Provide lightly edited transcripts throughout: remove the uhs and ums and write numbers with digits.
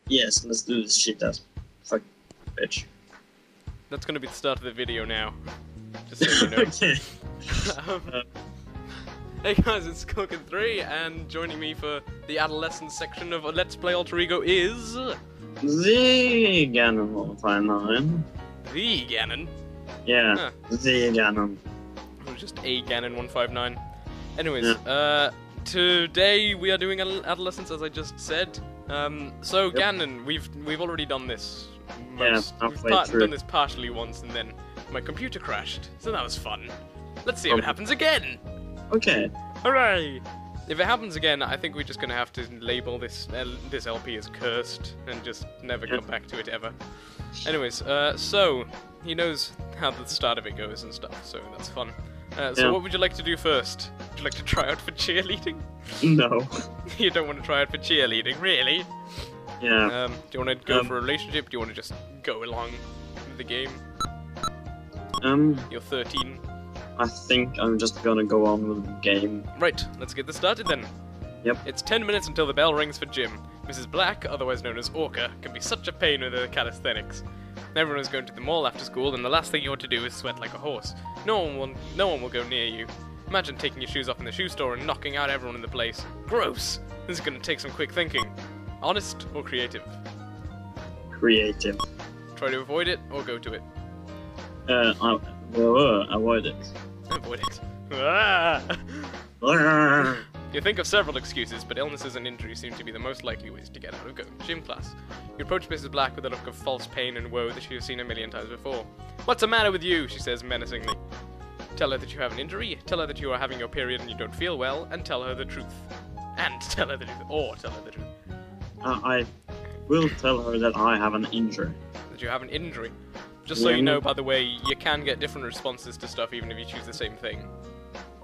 Yes, let's do this shit, that fuck bitch. That's gonna be the start of the video now. Just so you know. Okay. Hey guys, it's Cookin3, and joining me for the Adolescence section of Let's Play AlterEgo is... The Ganon 159. The Ganon? Yeah, Huh. the Ganon. It was just a Ganon 159. Anyways, today we are doing Adolescence, as I just said. So Ganon, we've already done this. We've done this partially once, and then my computer crashed, so that was fun. Let's see if it happens again. Okay. Hooray! If it happens again, I think we're just gonna have to label this LP as cursed and just never come back to it ever. Anyways, so he knows how the start of it goes and stuff, so that's fun. So what would you like to do first? Would you like to try out for cheerleading? No. You don't want to try out for cheerleading, really? Yeah. Do you want to go for a relationship? Do you want to just go along with the game? You're 13. I think I'm just gonna go on with the game. Right, let's get this started then. Yep. It's 10 minutes until the bell rings for gym. Mrs. Black, otherwise known as Orca, can be such a pain with her calisthenics. Everyone is going to the mall after school, and the last thing you want to do is sweat like a horse. No one will go near you. Imagine taking your shoes off in the shoe store and knocking out everyone in the place. Gross! This is going to take some quick thinking. Honest or creative? Creative. Try to avoid it or go to it? Avoid it. Avoid it. Ah! Arrgh. You think of several excuses, but illnesses and injuries seem to be the most likely ways to get out of going to gym class. You approach Mrs. Black with a look of false pain and woe that she has seen a million times before. "What's the matter with you?" she says menacingly. Tell her that you have an injury, tell her that you are having your period and you don't feel well, and tell her the truth. And tell her the truth, or tell her the truth. I will tell her that I have an injury. That you have an injury. Just so you know, by the way, you can get different responses to stuff even if you choose the same thing.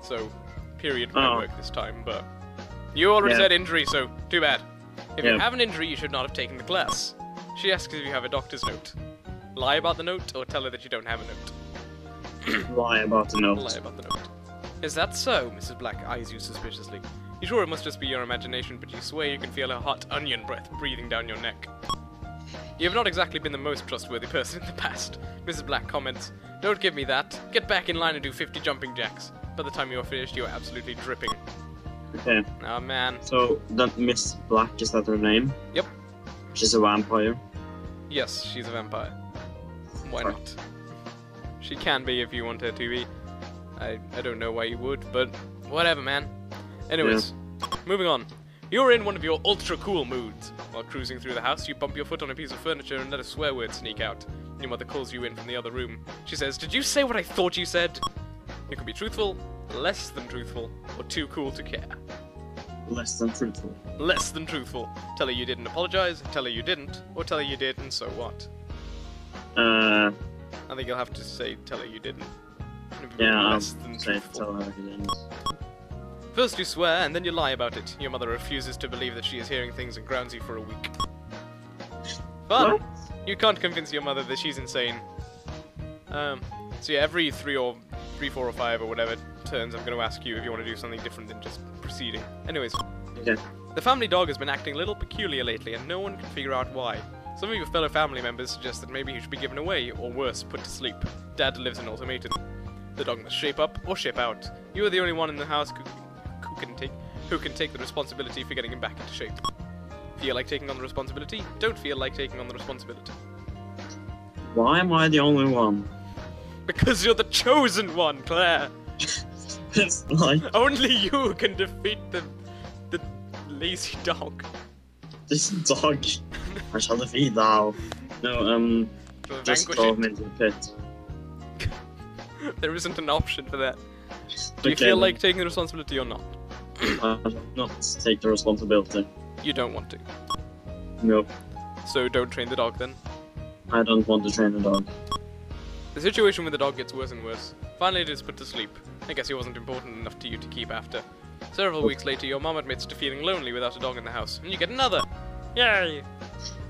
So, period won't work this time, but... You already said injury, so too bad. If you have an injury, you should not have taken the class. She asks if you have a doctor's note. Lie about the note, or tell her that you don't have a note. Lie about the note. Lie about the note. Is that so? Mrs. Black eyes you suspiciously. You sure it must just be your imagination, but you swear you can feel her hot onion breath breathing down your neck. You have not exactly been the most trustworthy person in the past. Mrs. Black comments, "Don't give me that. Get back in line and do 50 jumping jacks. By the time you are finished, you are absolutely dripping." Okay. Oh man. So, that Miss Black, is that her name? Yep. She's a vampire? Yes, she's a vampire. Why not? She can be if you want her to be. I don't know why you would, but whatever, man. Anyways, moving on. You're in one of your ultra-cool moods. While cruising through the house, you bump your foot on a piece of furniture and let a swear word sneak out. Your mother calls you in from the other room. She says, "Did you say what I thought you said?" You can be truthful, less than truthful, or too cool to care. Less than truthful. Less than truthful. Tell her you didn't apologize, tell her you didn't, or tell her you did, and so what? I think you'll have to say tell her you didn't. Yeah, less than truthful. Tell her you didn't. First you swear, and then you lie about it. Your mother refuses to believe that she is hearing things and grounds you for a week. Fun! What? You can't convince your mother that she's insane. So yeah, every 3, 4, or 5, or whatever turns, I'm going to ask you if you want to do something different than just proceeding. Anyways. Okay. The family dog has been acting a little peculiar lately, and no one can figure out why. Some of your fellow family members suggest that maybe he should be given away, or worse, put to sleep. Dad delivers an ultimatum. The dog must shape up, or ship out. You are the only one in the house who can take the responsibility for getting him back into shape. Feel like taking on the responsibility? Don't feel like taking on the responsibility. Why am I the only one? Because you're the chosen one, Claire! It's like... Only you can defeat the lazy dog. This dog. I shall defeat thou. No, just throw him into the pit. There isn't an option for that. Do you feel like taking the responsibility or not? Not take the responsibility. You don't want to. Nope. So don't train the dog then. I don't want to train a dog. The situation with the dog gets worse and worse. Finally it is put to sleep. I guess he wasn't important enough to you to keep after. Several weeks later, your mom admits to feeling lonely without a dog in the house, and you get another! Yay!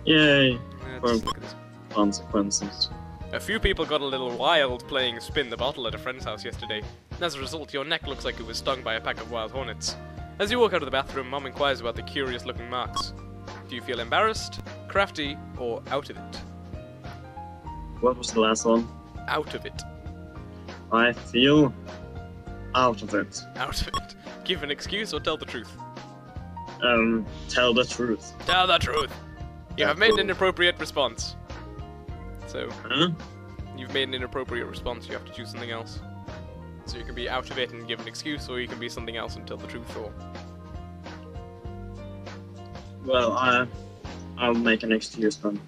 Yay! Just look at this. Consequences. A few people got a little wild playing spin the bottle at a friend's house yesterday. As a result, your neck looks like it was stung by a pack of wild hornets. As you walk out of the bathroom, Mom inquires about the curious-looking marks. Do you feel embarrassed, crafty, or out of it? What was the last one? Out of it. I feel out of it. Out of it. Give an excuse or tell the truth? Tell the truth. Tell the truth! You have made an inappropriate response. So, you've made an inappropriate response, you have to choose something else. So you can be out of it and give an excuse, or you can be something else and tell the truth, or... Well, I'll make an excuse then.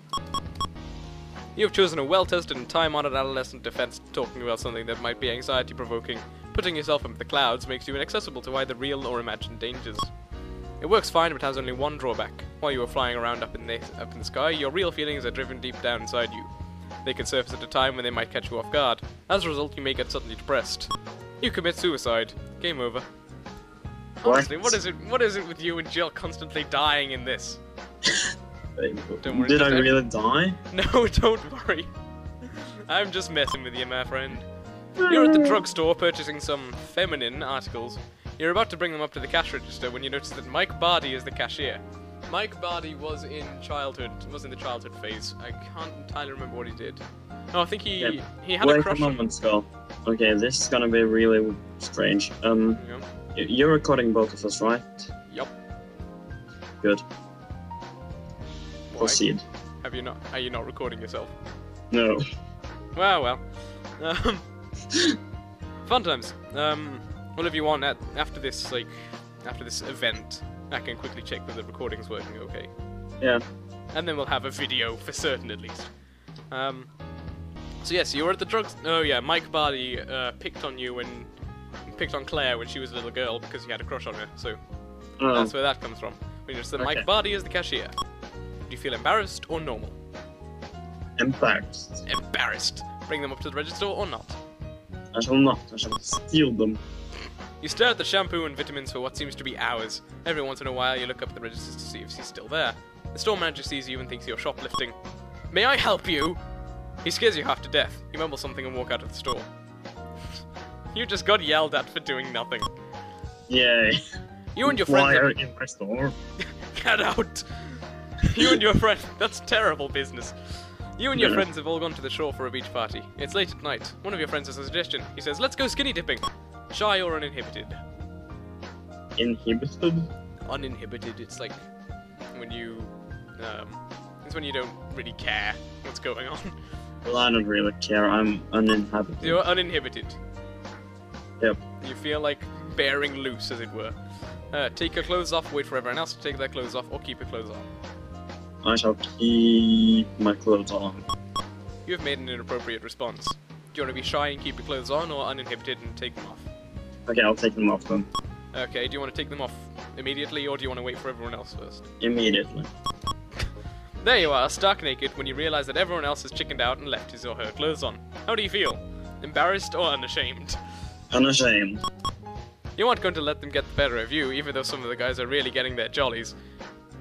You have chosen a well-tested and time-honored adolescent defense talking about something that might be anxiety-provoking. Putting yourself into the clouds makes you inaccessible to either real or imagined dangers. It works fine, but has only one drawback. While you are flying around up in the sky, your real feelings are driven deep down inside you. They can surface at a time when they might catch you off guard. As a result, you may get suddenly depressed. You commit suicide. Game over. Honestly, what is it with you and Jill constantly dying in this? Don't worry, Did I really die? No, don't worry. I'm just messing with you, my friend. You're at the drugstore purchasing some feminine articles. You're about to bring them up to the cash register when you notice that Mike Bardi is the cashier. Mike Bardi was in the childhood phase. I can't entirely remember what he did. No, I think he had a crush on... Okay, this is gonna be really strange. You're recording both of us, right? Yup. Good. Why? Proceed. Are you not recording yourself? No. Well. Fun times. Well, if you want, after this event, I can quickly check that the recording's working okay. Yeah. And then we'll have a video for certain, at least. So yes, you were at the drugs. Oh yeah, Mike Bardi picked on Claire when she was a little girl because he had a crush on her. So that's where that comes from. We just said Mike Bardi is the cashier. Do you feel embarrassed or normal? Embarrassed. Embarrassed. Bring them up to the register or not? I shall not. I shall steal them. You stare at the shampoo and vitamins for what seems to be hours. Every once in a while, you look up at the registers to see if she's still there. The store manager sees you and thinks you're shoplifting. May I help you? He scares you half to death. You mumble something and walk out of the store. You just got yelled at for doing nothing. Yay. You and your friends... Why are you in my store? Get out! You and your friend... That's terrible business. You and your friends have all gone to the shore for a beach party. It's late at night. One of your friends has a suggestion. He says, let's go skinny dipping. Shy or uninhibited? Inhibited? Uninhibited. It's like when you... it's when you don't really care what's going on. Well, I don't really care. I'm uninhabited. You're uninhibited. Yep. You feel like bearing loose, as it were. Take your clothes off, wait for everyone else to take their clothes off, or keep your clothes on. I shall keep my clothes on. You have made an inappropriate response. Do you want to be shy and keep your clothes on, or uninhibited and take them off? Okay, I'll take them off then. Okay, do you want to take them off immediately, or do you want to wait for everyone else first? Immediately. There you are, stark naked, when you realize that everyone else has chickened out and left his or her clothes on. How do you feel? Embarrassed or unashamed? Unashamed. You aren't going to let them get the better of you, even though some of the guys are really getting their jollies.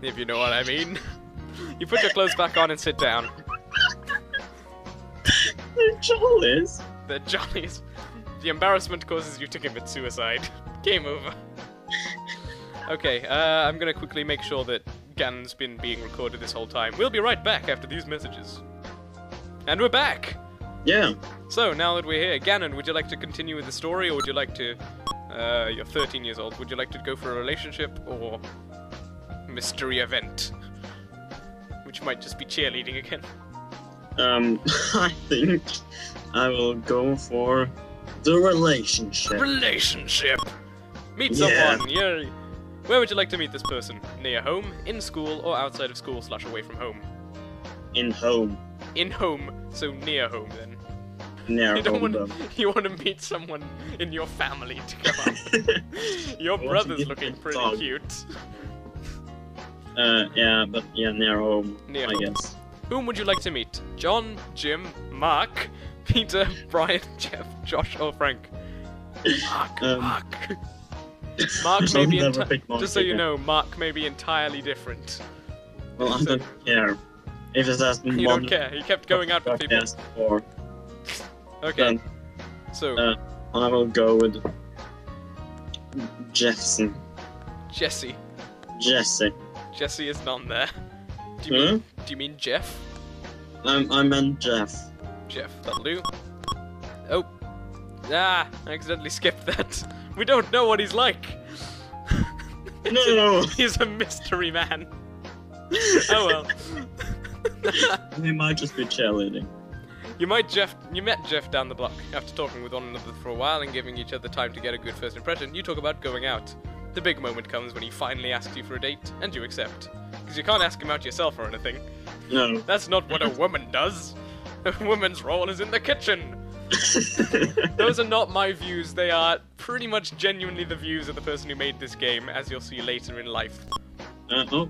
If you know what I mean. You put your clothes back on and sit down. They're jollies. They're jollies. The embarrassment causes you to commit suicide. Game over. Okay, I'm gonna quickly make sure that Ganon's been being recorded this whole time. We'll be right back after these messages. And we're back! Yeah. So, now that we're here, Ganon, would you like to continue with the story, or would you like to... you're 13 years old. Would you like to go for a relationship, or... mystery event? Which might just be cheerleading again. I think I will go for the relationship. Relationship! Meet someone! Yeah. Where would you like to meet this person? Near home, in school, or outside of school / away from home? In home. In home, so near home then. Near home, You want to meet someone in your family to come up. Your brother's looking pretty cute. Yeah, but yeah, near home, near I home. guess. Whom would you like to meet? John, Jim, Mark, Peter, Brian, Jeff, Josh, or Frank? Mark. Mark may be just so you know, Mark may be entirely different. Well, I don't care. If it has been you don't care. He kept going out with people. Before. Okay. Then, so I will go with Jesse. Jesse. Jesse. Jesse is not there. Do you mean Jeff? I meant Jeff. Jeff, that'll do. Oh. I accidentally skipped that. We don't know what he's like. No! He's a mystery man. Oh well. We might just be cheerleading. You met Jeff down the block. After talking with one another for a while and giving each other time to get a good first impression, you talk about going out. The big moment comes when he finally asks you for a date, and you accept. Because you can't ask him out yourself or anything. No. That's not what a woman does. A woman's role is in the kitchen. Those are not my views. They are pretty much genuinely the views of the person who made this game, as you'll see later in life. No.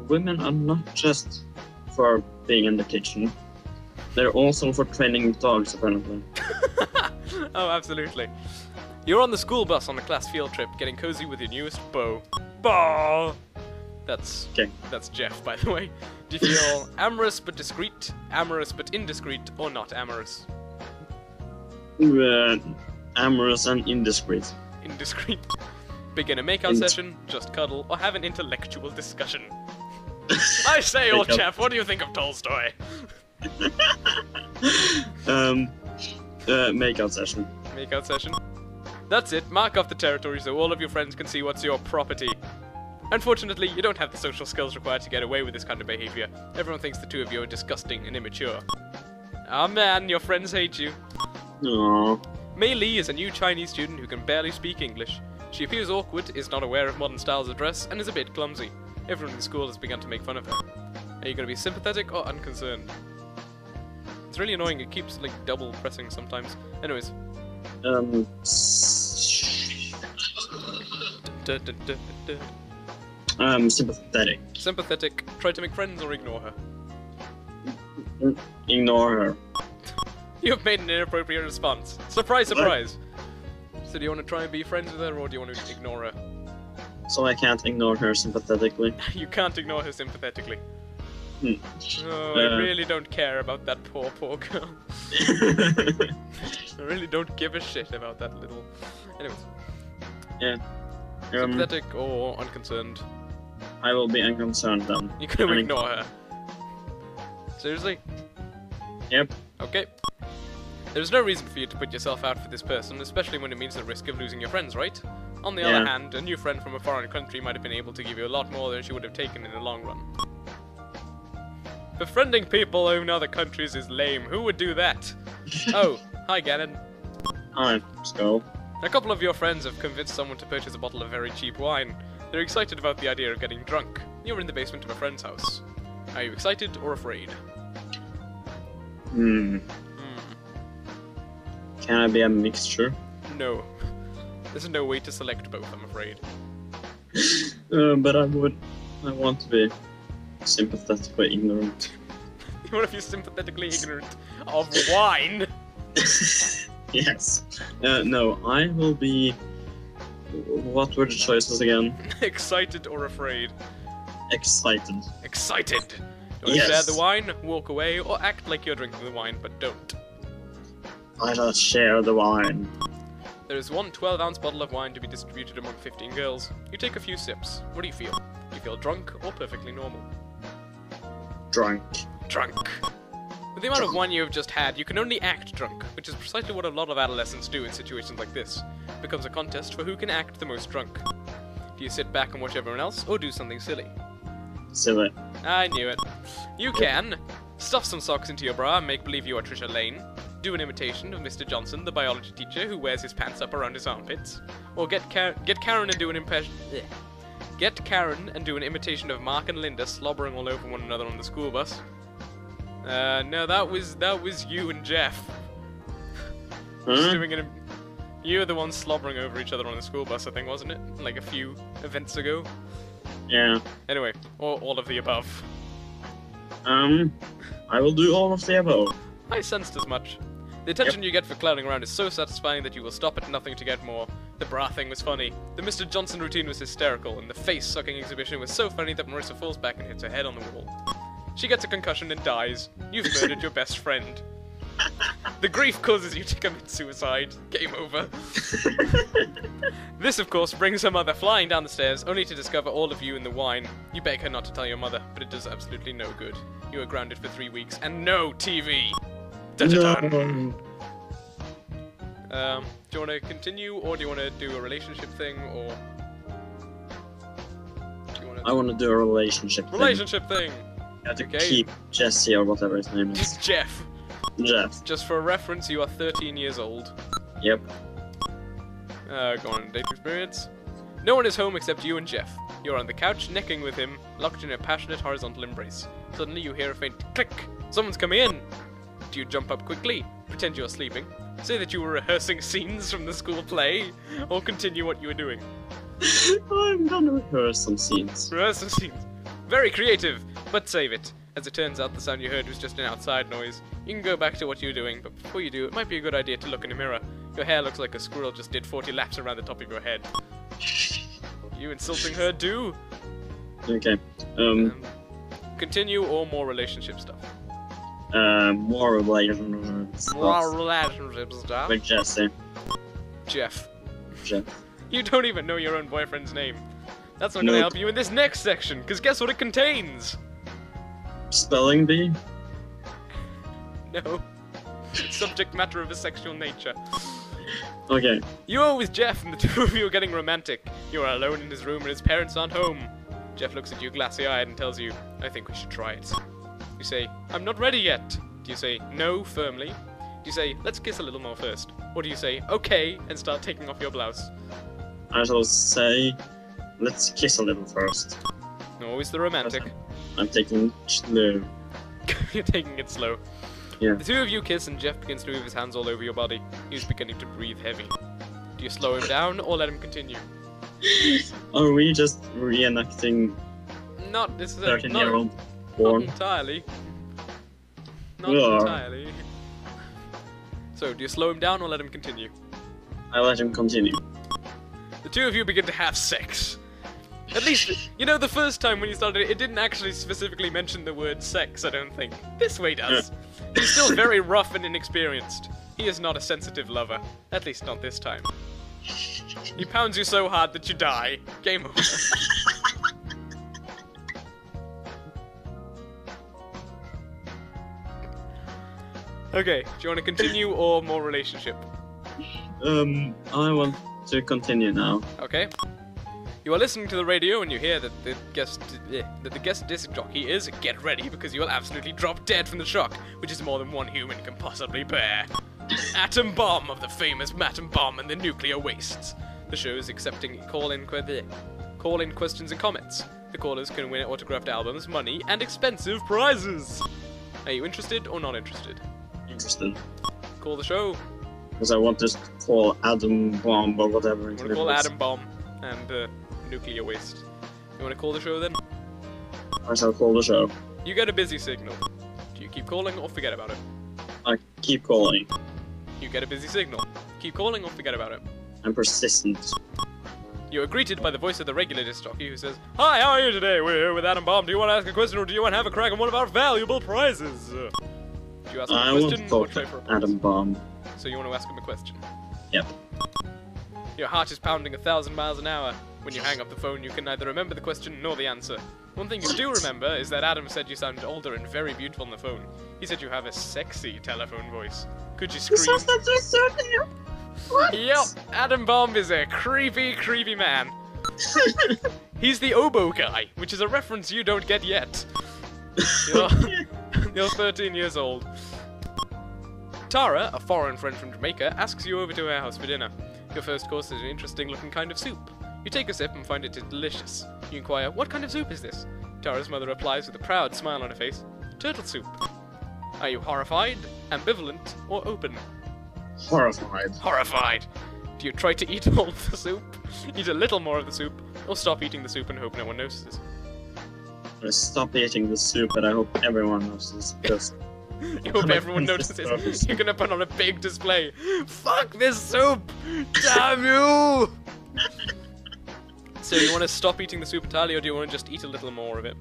Women are not just for being in the kitchen. They're also for training dogs, apparently. Oh, absolutely. You're on the school bus on a class field trip, getting cozy with your newest beau. Bah! That's Jeff, by the way. Do you feel amorous but discreet, amorous but indiscreet, or not amorous? Amorous and indiscreet. Indiscreet. Begin a makeout session, just cuddle, or have an intellectual discussion. I say, old chap, what do you think of Tolstoy? Makeout session. Makeout session. That's it, mark off the territory so all of your friends can see what's your property. Unfortunately, you don't have the social skills required to get away with this kind of behavior. Everyone thinks the two of you are disgusting and immature. Ah man, your friends hate you. Aww. Mei Li is a new Chinese student who can barely speak English. She appears awkward, is not aware of modern styles of dress, and is a bit clumsy. Everyone in school has begun to make fun of her. Are you going to be sympathetic or unconcerned? It's really annoying, it keeps like double pressing sometimes. Anyways. Sympathetic. Sympathetic. Try to make friends or ignore her. Ignore her. You've made an inappropriate response. Surprise, surprise! So do you want to try and be friends with her, or do you want to ignore her? So I can't ignore her sympathetically. You can't ignore her sympathetically. Oh, I really don't care about that poor girl. I really don't give a shit about that little... Anyways. Yeah. Sympathetic or unconcerned? I will be unconcerned then. You're gonna ignore her. Seriously? Yep. Okay. There's no reason for you to put yourself out for this person, especially when it means the risk of losing your friends, right? On the other hand, a new friend from a foreign country might have been able to give you a lot more than she would have taken in the long run. Befriending people in other countries is lame. Who would do that? Oh, hi Gannon. Hi, Skull. A couple of your friends have convinced someone to purchase a bottle of very cheap wine. They're excited about the idea of getting drunk. You're in the basement of a friend's house. Are you excited or afraid? Can I be a mixture? No. There's no way to select both, I'm afraid. But I want to be sympathetically ignorant. You want to be sympathetically ignorant of wine? Yes. No, I will be... What were the choices again? Excited or afraid? Excited. Excited! You want to share the wine, walk away, or act like you're drinking the wine, but don't. I shall share the wine. There is one 12-ounce bottle of wine to be distributed among 15 girls. You take a few sips. What do you feel? Do you feel drunk or perfectly normal? Drunk. Drunk. With the amount of wine you have just had, you can only act drunk, which is precisely what a lot of adolescents do in situations like this. It becomes a contest for who can act the most drunk. Do you sit back and watch everyone else, or do something silly? Silly. I knew it. You can stuff some socks into your bra and make believe you are Trisha Lane. Do an imitation of Mr. Johnson, the biology teacher who wears his pants up around his armpits. Or get Karen and do an imitation of Mark and Linda slobbering all over one another on the school bus. No, that was you and Jeff. Just doing you were the ones slobbering over each other on the school bus, I think, wasn't it? Like a few events ago. Yeah. Anyway, or all of the above. I will do all of the above. I sensed as much. The attention you get for clowning around is so satisfying that you will stop at nothing to get more. The bra thing was funny. The Mr. Johnson routine was hysterical, and the face-sucking exhibition was so funny that Marissa falls back and hits her head on the wall. She gets a concussion and dies. You've murdered your best friend. The grief causes you to commit suicide. Game over. This, of course, brings her mother flying down the stairs, only to discover all of you in the wine. You beg her not to tell your mother, but it does absolutely no good. You are grounded for 3 weeks, and no TV! Dun-dun-dun. Do you want to continue, or do you want to do a relationship thing, or... I want to do a relationship thing. Relationship thing! You have to keep Jesse or whatever his name is. Jeff. Jeff. Just for reference, you are 13 years old. Yep. Go on, date experience. No one is home except you and Jeff. You're on the couch, necking with him, locked in a passionate horizontal embrace. Suddenly you hear a faint click. Someone's coming in! Do you jump up quickly? Pretend you're sleeping? Say that you were rehearsing scenes from the school play? Or continue what you were doing? I'm gonna rehearse some scenes. Rehearse some scenes. Very creative, but save it. As it turns out, the sound you heard was just an outside noise. You can go back to what you were doing, but before you do, it might be a good idea to look in a mirror. Your hair looks like a squirrel just did 40 laps around the top of your head. You insulting her, do? Okay. Continue or more relationship stuff? More relationship stuff. More relationship stuff? With Jesse. Jeff. Jeff. You don't even know your own boyfriend's name. That's not gonna help you in this next section, because guess what it contains? Spelling bee? No. Subject matter of a sexual nature. Okay. You are with Jeff, and the two of you are getting romantic. You are alone in his room, and his parents aren't home. Jeff looks at you glassy-eyed and tells you, I think we should try it. You say, I'm not ready yet. Do you say, no, firmly? Do you say, let's kiss a little more first? Or do you say, okay, and start taking off your blouse? I shall say, let's kiss a little first. Always the romantic. I'm taking it slow. You're taking it slow. Yeah. The two of you kiss, and Jeff begins to move his hands all over your body. He's beginning to breathe heavy. Do you slow him down, or let him continue? Are we just reenacting Not this is a 13-year-old not porn? entirely. Not Yeah. entirely. So, do you slow him down or let him continue? I let him continue. The two of you begin to have sex. At least, you know, the first time when you started it didn't actually specifically mention the word sex, I don't think. This way does. He's still very rough and inexperienced. He is not a sensitive lover. At least not this time. He pounds you so hard that you die. Game over. Okay, do you want to continue or more relationship? I want to continue now. Okay. You are listening to the radio and you hear that the guest disc jockey is get ready because you will absolutely drop dead from the shock, which is more than one human can possibly bear. Atom bomb of the famous atom bomb and the nuclear wastes. The show is accepting call-in questions and comments. The callers can win autographed albums, money, and expensive prizes. Are you interested or not interested? Interested. Call the show. Because I want to call Atom Bomb or whatever. You want to call Atom Bomb and nuclear waste. You want to call the show then? I shall call the show. You get a busy signal. Do you keep calling or forget about it? I keep calling. You get a busy signal. Keep calling or forget about it. I'm persistent. You are greeted by the voice of the regular disc jockey who says, Hi, how are you today? We're here with Atom Bomb. Do you want to ask a question or do you want to have a crack on one of our valuable prizes? Do you ask him a question or try for a prize? Atom Bomb. So you want to ask him a question? Yep. Your heart is pounding 1,000 miles an hour. When you hang up the phone, you can neither remember the question nor the answer. One thing you do remember is that Adam said you sound older and very beautiful on the phone. He said you have a sexy telephone voice. Could you scream? What? Yep, Atom Bomb is a creepy, creepy man. He's the oboe guy, which is a reference you don't get yet. You're 13 years old. Tara, a foreign friend from Jamaica, asks you over to her house for dinner. Your first course is an interesting looking kind of soup. You take a sip and find it delicious. You inquire, what kind of soup is this? Tara's mother replies with a proud smile on her face, turtle soup. Are you horrified, ambivalent, or open? Horrified. Horrified! Do you try to eat all of the soup, eat a little more of the soup, or stop eating the soup and hope no one notices? I stop eating the soup and I hope everyone notices because... You hope everyone notices. You're gonna put on a big display. Fuck this soup! Damn you! So you want to stop eating the soup entirely, or do you want to just eat a little more of it?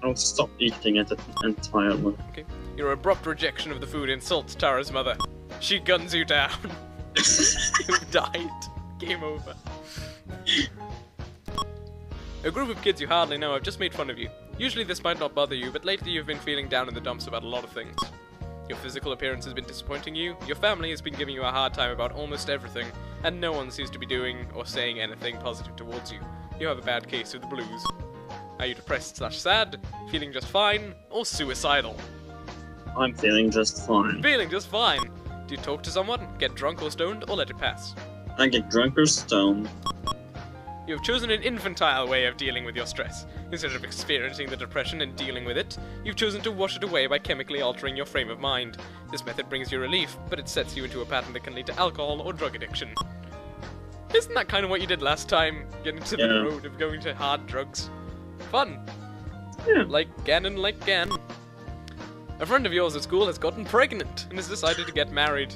I'll stop eating it entirely. Okay. Your abrupt rejection of the food insults Tara's mother. She guns you down. You've died. Game over. A group of kids you hardly know have just made fun of you. Usually this might not bother you, but lately you've been feeling down in the dumps about a lot of things. Your physical appearance has been disappointing you, your family has been giving you a hard time about almost everything, and no one seems to be doing or saying anything positive towards you. You have a bad case of the blues. Are you depressed/sad, feeling just fine, or suicidal? I'm feeling just fine. Feeling just fine! Do you talk to someone, get drunk or stoned, or let it pass? I get drunk or stoned. You have chosen an infantile way of dealing with your stress. Instead of experiencing the depression and dealing with it, you've chosen to wash it away by chemically altering your frame of mind. This method brings you relief, but it sets you into a pattern that can lead to alcohol or drug addiction. Isn't that kind of what you did last time? Getting to the road of going to hard drugs? Fun! Yeah. Like Ganon, like Gan. A friend of yours at school has gotten pregnant and has decided to get married.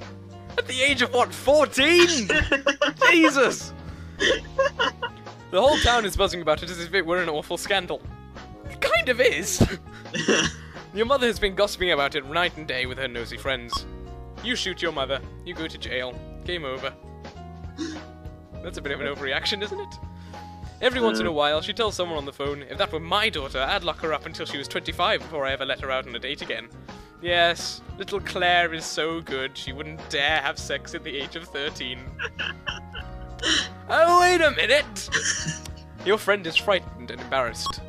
At the age of what, 14?! Jesus! The whole town is buzzing about it as if it were an awful scandal. It kind of is! Your mother has been gossiping about it night and day with her nosy friends. You shoot your mother, you go to jail. Game over. That's a bit of an overreaction, isn't it? Every once in a while, she tells someone on the phone, if that were my daughter, I'd lock her up until she was 25 before I ever let her out on a date again. Yes, little Claire is so good, she wouldn't dare have sex at the age of 13. Oh, wait a minute! Your friend is frightened and embarrassed.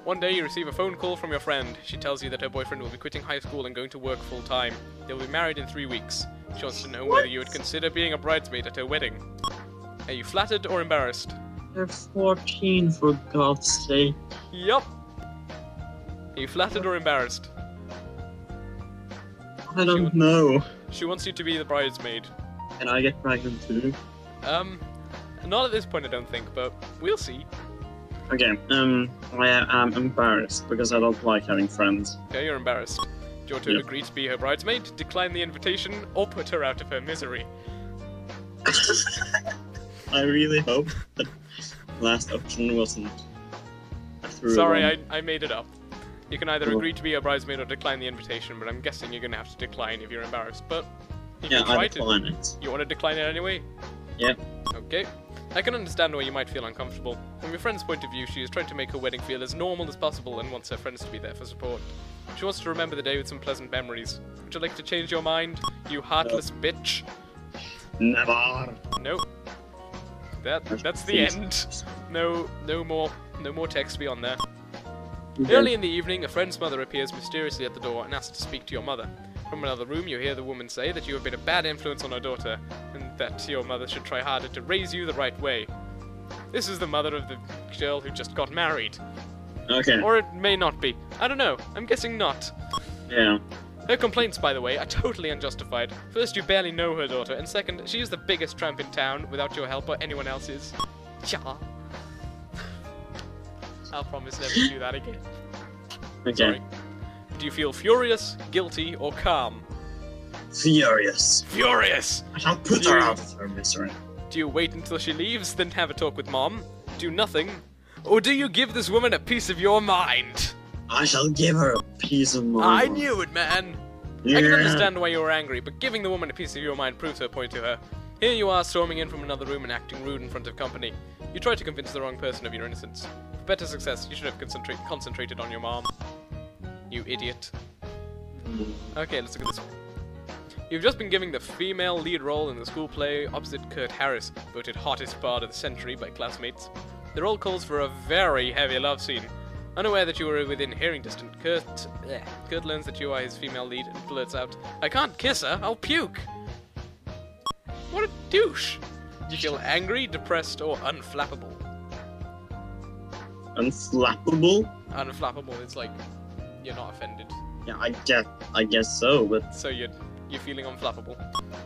One day you receive a phone call from your friend. She tells you that her boyfriend will be quitting high school and going to work full-time. They'll be married in 3 weeks. She wants to know whether you would consider being a bridesmaid at her wedding. Are you flattered or embarrassed? They're 14, for God's sake. Yup. Are you flattered or embarrassed? I don't know. She wants you to be the bridesmaid. Can I get pregnant too? Not at this point I don't think, but we'll see. Okay, I am embarrassed because I don't like having friends. Okay, you're embarrassed. Do you want to agree to be her bridesmaid, decline the invitation, or put her out of her misery? I really hope that last option wasn't a through Sorry, one. I made it up. You can either agree to be a bridesmaid or decline the invitation, but I'm guessing you're gonna have to decline if you're embarrassed, but you can try I decline it. You want to decline it anyway? Yeah. Okay. I can understand why you might feel uncomfortable. From your friend's point of view, she is trying to make her wedding feel as normal as possible and wants her friends to be there for support. She wants to remember the day with some pleasant memories. Would you like to change your mind, you heartless bitch? Never. Nope. That's the end. No more text beyond there. Okay. Early in the evening, a friend's mother appears mysteriously at the door and asks to speak to your mother. From another room, you hear the woman say that you have been a bad influence on her daughter, and that your mother should try harder to raise you the right way. This is the mother of the girl who just got married. Okay. Or it may not be. I don't know. I'm guessing not. Yeah. Her complaints, by the way, are totally unjustified. First, you barely know her daughter, and second, she is the biggest tramp in town without your help or anyone else's. Yeah. I'll promise never to do that again. Okay. Sorry. Do you feel furious, guilty, or calm? Furious. Furious! I shall put her out of her misery. Do you wait until she leaves, then have a talk with Mom? Do nothing? Or do you give this woman a piece of your mind? I shall give her a piece of mind. I knew it, man! Yeah. I can understand why you were angry, but giving the woman a piece of your mind proves her point to her. Here you are storming in from another room and acting rude in front of company. You try to convince the wrong person of your innocence. For better success, you should have concentrated on your mom. You idiot. Okay, let's look at this one. You've just been given the female lead role in the school play opposite Kurt Harris, voted hottest bard of the century by classmates. The role calls for a very heavy love scene. Unaware that you were within hearing distance, Kurt learns that you are his female lead and blurts out, "I can't kiss her, I'll puke!" What a douche! Do you feel angry, depressed, or unflappable? Unflappable? Unflappable, it's like, you're not offended. Yeah, I guess so, but So you're feeling unflappable.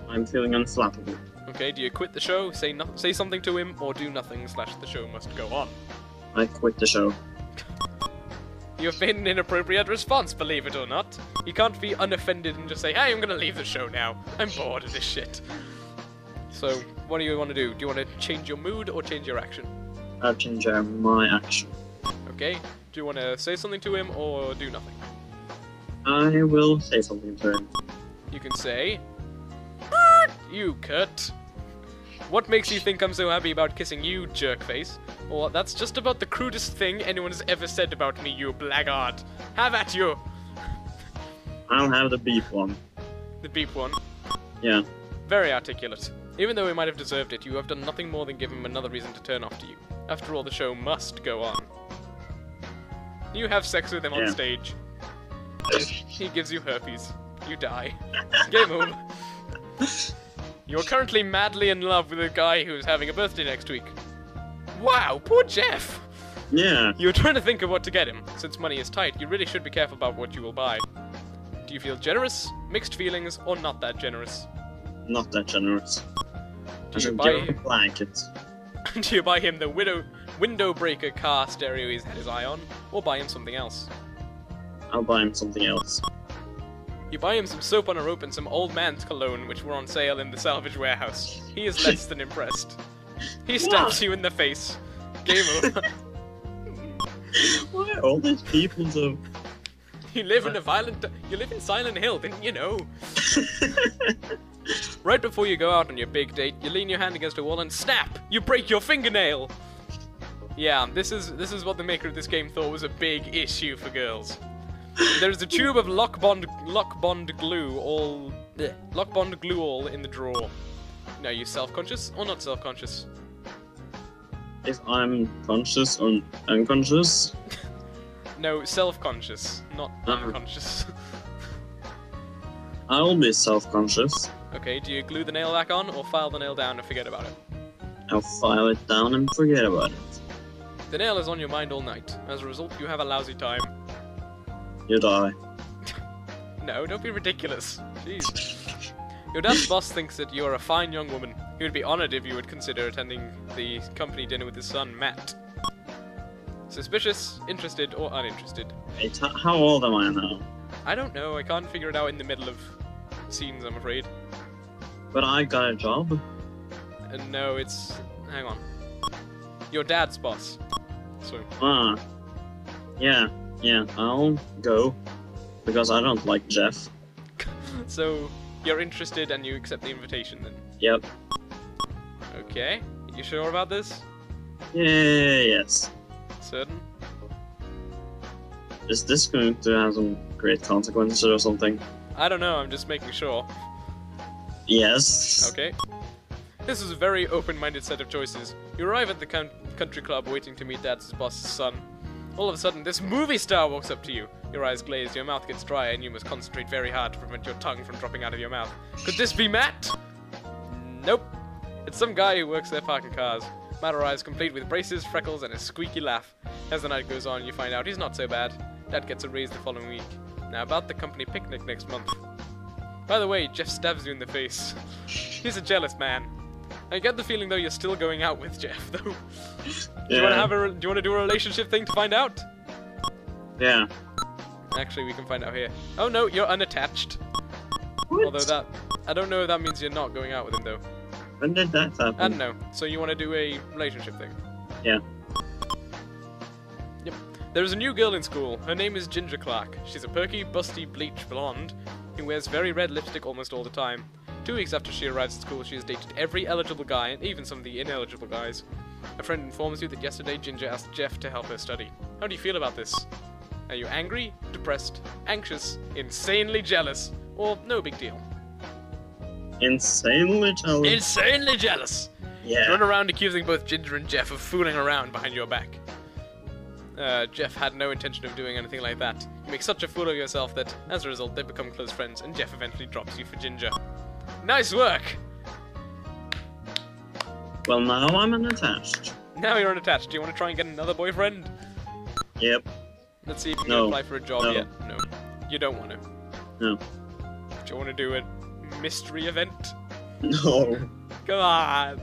I'm feeling unflappable. Okay, do you quit the show, say something to him, or do nothing / the show must go on? I quit the show. You've made an inappropriate response, believe it or not. You can't be unoffended and just say, hey, I'm gonna leave the show now. I'm bored of this shit. So, what do you want to do? Do you want to change your mood or change your action? I'll change my action. Okay. Do you want to say something to him or do nothing? I will say something to him. You can say, "You Kurt. What makes you think I'm so happy about kissing you, jerkface? Or that's just about the crudest thing anyone has ever said about me, you blackguard. Have at you." I'll have the beep one. The beep one. Yeah. Very articulate. Even though he might have deserved it, you have done nothing more than give him another reason to turn off to you. After all, the show must go on. You have sex with him on stage. He gives you herpes. You die. Game over. You're currently madly in love with a guy who's having a birthday next week. Wow, poor Jeff! Yeah. You're trying to think of what to get him. Since money is tight, you really should be careful about what you will buy. Do you feel generous, mixed feelings, or not that generous? Not that generous. I Do you should buy give him a blanket. Do you buy him the window breaker car stereo he's had his eye on, or buy him something else? I'll buy him something else. You buy him some soap on a rope and some old man's cologne, which were on sale in the salvage warehouse. He is less than impressed. He stabs you in the face. Game over. Why are all these people so... You live in Silent Hill, didn't you know? Right before you go out on your big date, you lean your hand against a wall and snap! You break your fingernail! Yeah, this is what the maker of this game thought was a big issue for girls. There's a tube of lock bond glue all in the drawer. Now, are you self-conscious or not self-conscious? If I'm conscious or unconscious? No, self-conscious, not unconscious. I'll be self-conscious. Okay, do you glue the nail back on or file the nail down and forget about it? I'll file it down and forget about it. The nail is on your mind all night. As a result, you have a lousy time. You die. No, don't be ridiculous. Jeez. Your dad's boss thinks that you're a fine young woman. He would be honored if you would consider attending the company dinner with his son, Matt. Suspicious, interested, or uninterested? Wait, how old am I now? I don't know. I can't figure it out in the middle of scenes, I'm afraid. But I got a job. No, it's... Hang on. Your dad's boss. So... Yeah, I'll go. Because I don't like Jeff. So, you're interested and you accept the invitation then? Yep. Okay. You sure about this? Yes. Certain? Is this going to have some great consequences or something? I don't know, I'm just making sure. Yes. Okay. This is a very open-minded set of choices. You arrive at the country club waiting to meet Dad's boss's son. All of a sudden, this movie star walks up to you. Your eyes glaze, your mouth gets dry, and you must concentrate very hard to prevent your tongue from dropping out of your mouth. Could this be Matt? Nope. It's some guy who works there parking cars. Matt arrives complete with braces, freckles, and a squeaky laugh. As the night goes on, you find out he's not so bad. Dad gets a raise the following week. Now about the company picnic next month. By the way, Jeff stabs you in the face. He's a jealous man. I get the feeling though you're still going out with Jeff, though. Do you want to do a relationship thing to find out? Yeah. Actually, we can find out here. Oh no, you're unattached. What? Although I don't know if that means you're not going out with him though. When did that happen? I don't know. So you want to do a relationship thing? Yeah. Yep. There's a new girl in school. Her name is Ginger Clark. She's a perky, busty, bleach blonde who wears very red lipstick almost all the time. 2 weeks after she arrives at school, she has dated every eligible guy and even some of the ineligible guys. A friend informs you that yesterday Ginger asked Jeff to help her study. How do you feel about this? Are you angry, depressed, anxious, insanely jealous, or no big deal? Insanely jealous. Insanely jealous! Yeah. Run around accusing both Ginger and Jeff of fooling around behind your back. Jeff had no intention of doing anything like that. You make such a fool of yourself that, as a result, they become close friends, and Jeff eventually drops you for Ginger. Nice work! Well, now I'm unattached. Now you're unattached. Do you want to try and get another boyfriend? Yep. Let's see if you No. can apply for a job No. yet. No. You don't want to. No. Do you want to do a mystery event? No. Come on!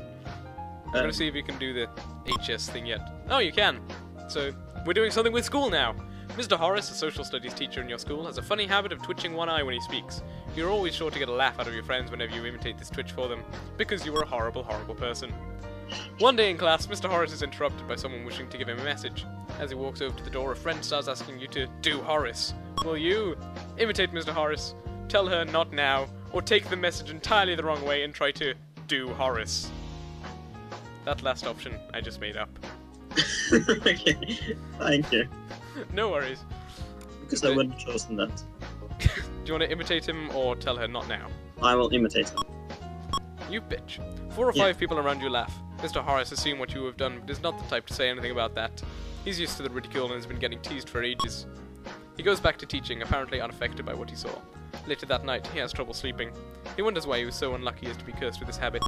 I'm going to see if you can do the HS thing yet. Oh, you can! So, we're doing something with school now! Mr. Horace, a social studies teacher in your school, has a funny habit of twitching one eye when he speaks. You're always sure to get a laugh out of your friends whenever you imitate this twitch for them, because you are a horrible, horrible person. One day in class, Mr. Horace is interrupted by someone wishing to give him a message. As he walks over to the door, a friend starts asking you to do Horace. Will you imitate Mr. Horace, tell her not now, or take the message entirely the wrong way and try to do Horace? That last option I just made up. Okay, thank you. No worries. Because I wouldn't have chosen that. Do you want to imitate him or tell her not now? I will imitate him. You bitch. 4 or 5 people around you laugh. Mr. Horace has seen what you have done, but is not the type to say anything about that. He's used to the ridicule and has been getting teased for ages. He goes back to teaching, apparently unaffected by what he saw. Later that night, he has trouble sleeping. He wonders why he was so unlucky as to be cursed with this habit.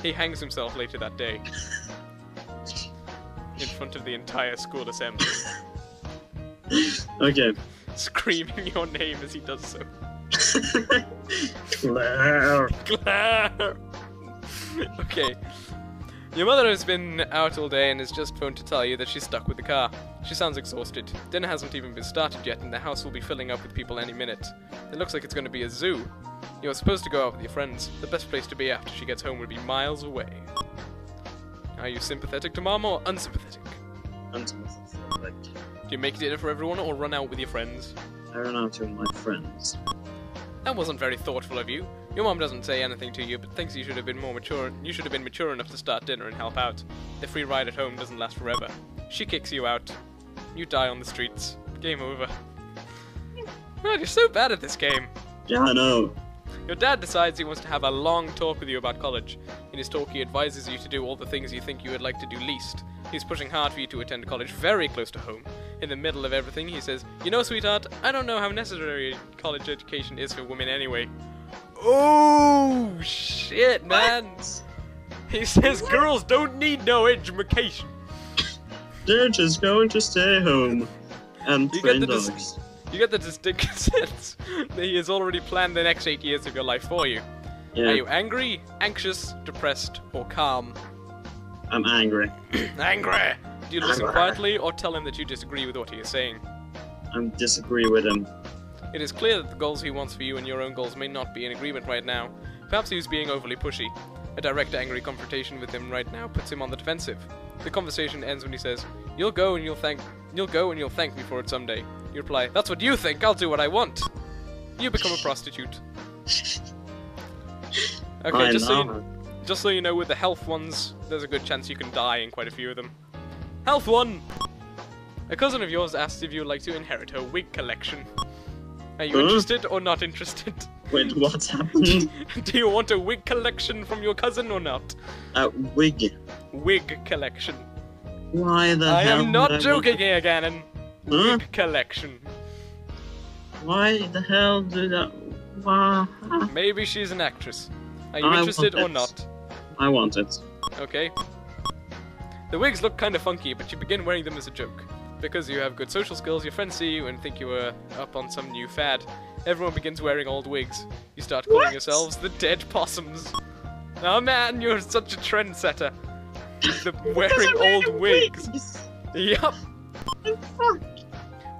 He hangs himself later that day. In front of the entire school assembly. Okay. Screaming your name as he does so. Claire. Claire! Okay. Your mother has been out all day and has just phoned to tell you that she's stuck with the car. She sounds exhausted. Dinner hasn't even been started yet and the house will be filling up with people any minute. It looks like it's going to be a zoo. You're supposed to go out with your friends. The best place to be after she gets home would be miles away. Are you sympathetic to Mom or unsympathetic? Unsympathetic. Do you make dinner for everyone or run out with your friends? I run out with my friends. That wasn't very thoughtful of you. Your mom doesn't say anything to you, but thinks you should have been more mature. You should have been mature enough to start dinner and help out. The free ride at home doesn't last forever. She kicks you out. You die on the streets. Game over. God, you're so bad at this game. Yeah, I know. Your dad decides he wants to have a long talk with you about college. In his talk, he advises you to do all the things you think you would like to do least. He's pushing hard for you to attend college very close to home. In the middle of everything, he says, "You know, sweetheart, I don't know how necessary college education is for women anyway." Oh, shit, man. What? He says girls don't need no education. They're just going to stay home and train dogs. You get the distinct sense that he has already planned the next 8 years of your life for you. Yeah. Are you angry, anxious, depressed, or calm? I'm angry. Angry! Do you listen quietly or tell him that you disagree with what he is saying? I disagree with him. It is clear that the goals he wants for you and your own goals may not be in agreement right now. Perhaps he was being overly pushy. A direct angry confrontation with him right now puts him on the defensive. The conversation ends when he says, You'll go and you'll thank me for it someday." You reply, "That's what you think, I'll do what I want." You become a prostitute. Okay, just so you know, with the health ones, there's a good chance you can die in quite a few of them. Health 1! A cousin of yours asked if you would like to inherit her wig collection. Are you interested or not interested? Wait, what's happened? Do you want a wig collection from your cousin or not? Wig. Wig collection. Why the hell? I am not joking here, Gannon. Wig collection. Why the hell do that? Why? Maybe she's an actress. Are you interested or not? I want it. Okay. The wigs look kind of funky, but you begin wearing them as a joke. Because you have good social skills, your friends see you and think you are up on some new fad. Everyone begins wearing old wigs. You start calling yourselves the Dead Possums. Oh man, you're such a trendsetter. Wearing old wigs. Yup.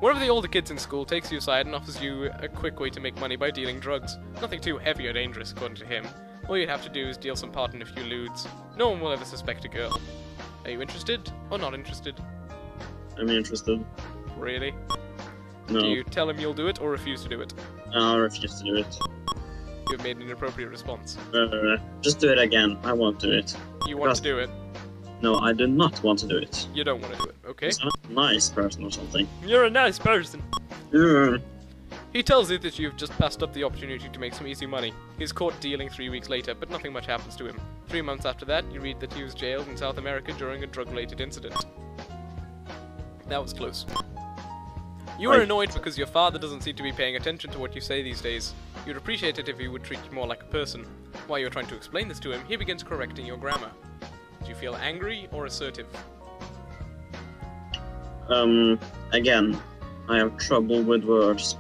One of the older kids in school takes you aside and offers you a quick way to make money by dealing drugs. Nothing too heavy or dangerous, according to him. All you'd have to do is deal some part in a few lewds. No one will ever suspect a girl. Are you interested or not interested? I'm interested. Really? No. Do you tell him you'll do it or refuse to do it? I refuse to do it. You have made an inappropriate response. Just do it again. I won't do it. You want to do it? No, I do not want to do it. You don't want to do it, okay? I'm a nice person or something. You're a nice person. Yeah. He tells you that you've just passed up the opportunity to make some easy money. He's caught dealing 3 weeks later, but nothing much happens to him. 3 months after that, you read that he was jailed in South America during a drug-related incident. That was close. You are annoyed because your father doesn't seem to be paying attention to what you say these days. You'd appreciate it if he would treat you more like a person. While you're trying to explain this to him, he begins correcting your grammar. Do you feel angry or assertive? Again, I have trouble with words.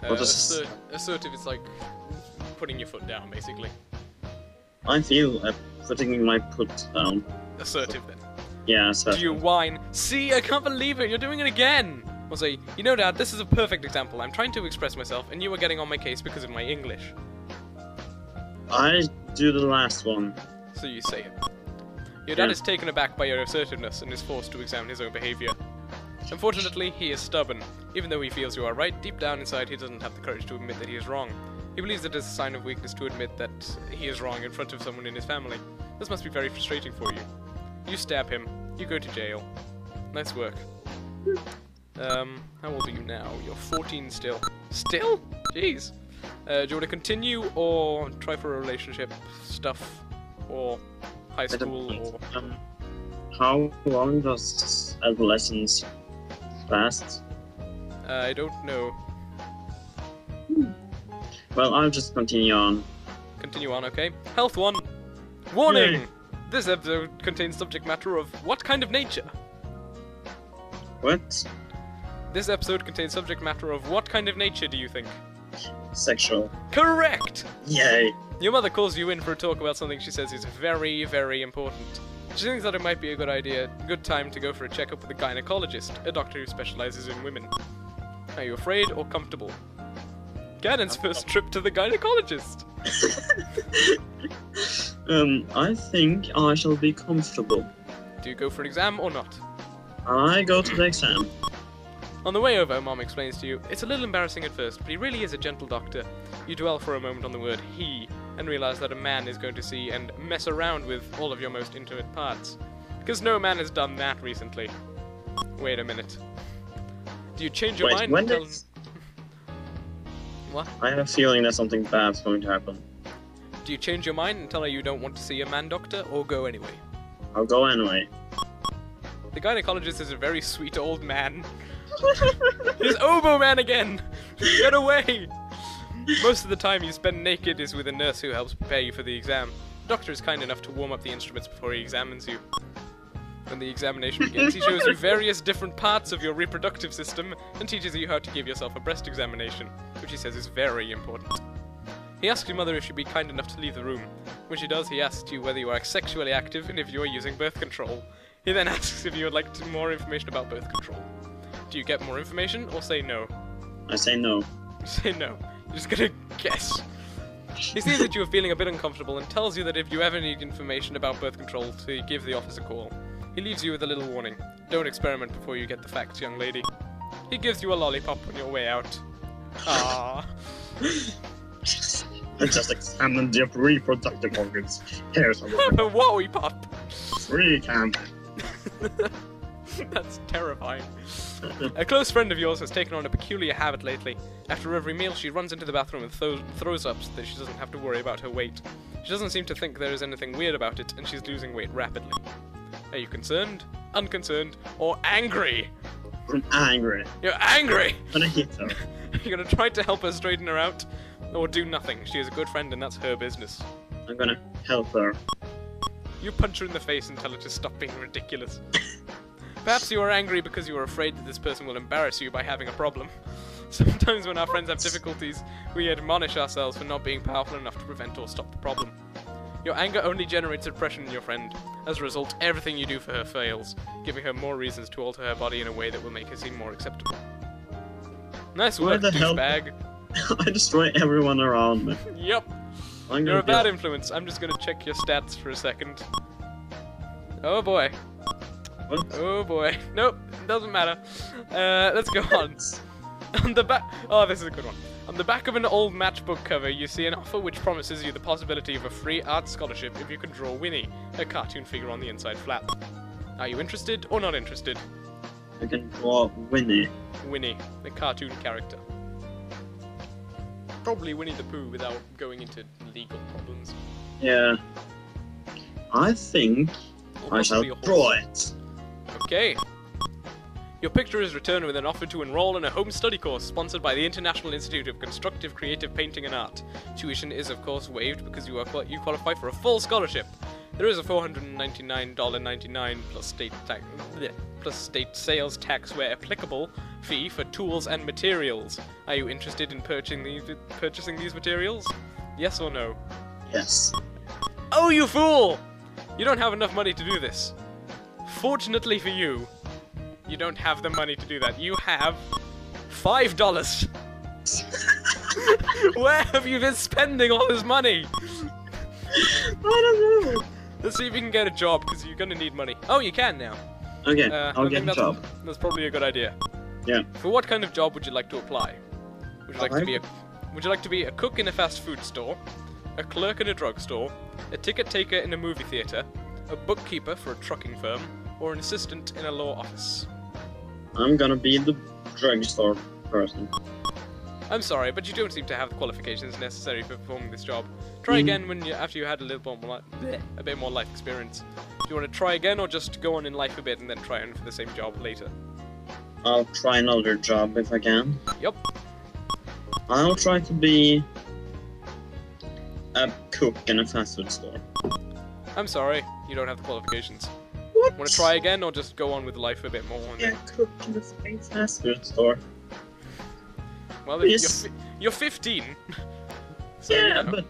Assertive is like putting your foot down, basically. I feel putting my foot down. Assertive, then. Yeah, assertive. Do you whine, "See, I can't believe it, you're doing it again!" Or say, "You know, Dad, this is a perfect example. I'm trying to express myself, and you are getting on my case because of my English." I do the last one. So you say it. Your dad is taken aback by your assertiveness and is forced to examine his own behaviour. Unfortunately, he is stubborn. Even though he feels you are right, deep down inside he doesn't have the courage to admit that he is wrong. He believes it is a sign of weakness to admit that he is wrong in front of someone in his family. This must be very frustrating for you. You stab him. You go to jail. Nice work. How old are you now? You're 14 still. Still? Jeez. Do you want to continue or try for a relationship stuff? Or high school? Or... how long does adolescence last? I don't know. Well, I'll just continue on. Continue on, okay. Health 1. Warning! Yay. This episode contains subject matter of what kind of nature? What? This episode contains subject matter of what kind of nature do you think? Sexual. Correct! Yay! Your mother calls you in for a talk about something she says is very, very important. She thinks that it might be a good time to go for a checkup with a gynecologist, a doctor who specializes in women. Are you afraid or comfortable? Ganon's first trip to the gynecologist! I think I shall be comfortable. Do you go for an exam or not? I go to the exam. On the way over, Mom explains to you, it's a little embarrassing at first, but he really is a gentle doctor. You dwell for a moment on the word he, and realize that a man is going to see and mess around with all of your most intimate parts. Because no man has done that recently. Wait a minute. Do you change your mind and tell... What? I have a feeling that something bad's going to happen. Do you change your mind and tell her you don't want to see a man doctor, or go anyway? I'll go anyway. The gynecologist is a very sweet old man. He's Oboe Man again! Get away! Most of the time you spend naked is with a nurse who helps prepare you for the exam. The doctor is kind enough to warm up the instruments before he examines you. When the examination begins, he shows you various different parts of your reproductive system and teaches you how to give yourself a breast examination, which he says is very important. He asks your mother if she'd be kind enough to leave the room. When she does, he asks you whether you are sexually active and if you are using birth control. He then asks if you would like more information about birth control. Do you get more information or say no? I say no. You say no. You're just gonna guess. He sees that you are feeling a bit uncomfortable and tells you that if you ever need information about birth control, to give the office a call. He leaves you with a little warning. Don't experiment before you get the facts, young lady. He gives you a lollipop on your way out. Ah. I just examined your reproductive organs. Here's a lollipop. Free camp. That's terrifying. A close friend of yours has taken on a peculiar habit lately. After every meal, she runs into the bathroom and throws up so that she doesn't have to worry about her weight. She doesn't seem to think there is anything weird about it, and she's losing weight rapidly. Are you concerned, unconcerned, or angry? I'm angry. You're angry! I'm gonna hit her. You're gonna try to help her straighten her out, or do nothing. She is a good friend and that's her business. I'm gonna help her. You punch her in the face and tell her to stop being ridiculous. Perhaps you are angry because you are afraid that this person will embarrass you by having a problem. Sometimes when our friends have difficulties, we admonish ourselves for not being powerful enough to prevent or stop the problem. Your anger only generates depression in your friend. As a result, everything you do for her fails, giving her more reasons to alter her body in a way that will make her seem more acceptable. Nice work, douchebag. I destroy everyone around me. Yep. You're a bad influence. I'm just gonna check your stats for a second. Oh boy. What? Oh boy. Nope, doesn't matter. Let's go on. On the back... Oh, this is a good one. On the back of an old matchbook cover, you see an offer which promises you the possibility of a free art scholarship if you can draw Winnie, a cartoon figure on the inside flap. Are you interested or not interested? I can draw Winnie. Winnie, the cartoon character. Probably Winnie the Pooh without going into legal problems. Yeah. I think I shall draw it. Okay. Your picture is returned with an offer to enroll in a home study course sponsored by the International Institute of Constructive Creative Painting and Art. Tuition is, of course, waived because you qualify for a full scholarship. There is a $499.99 plus state sales tax where applicable fee for tools and materials. Are you interested in purchasing these materials? Yes or no? Yes. Oh, you fool! You don't have enough money to do this. Fortunately for you, you don't have the money to do that. You have $5. Where have you been spending all this money? I don't know. Let's see if you can get a job, because you're gonna need money. Oh, you can now. Okay, I'll I get think a job. That's probably a good idea. Yeah. For what kind of job would you like to apply? Would you like to be a cook in a fast food store, a clerk in a drugstore, a ticket taker in a movie theater, a bookkeeper for a trucking firm, or an assistant in a law office? I'm gonna be the drugstore person. I'm sorry, but you don't seem to have the qualifications necessary for performing this job. Try again after you had a bit more life experience. Do you want to try again, or just go on in life a bit and then try on for the same job later? I'll try another job if I can. Yup. I'll try to be a cook in a fast food store. I'm sorry, you don't have the qualifications. What? Want to try again, or just go on with life a bit more? And Yeah, cook in a fast food store. Well, you're 15. So, Yeah, you know, but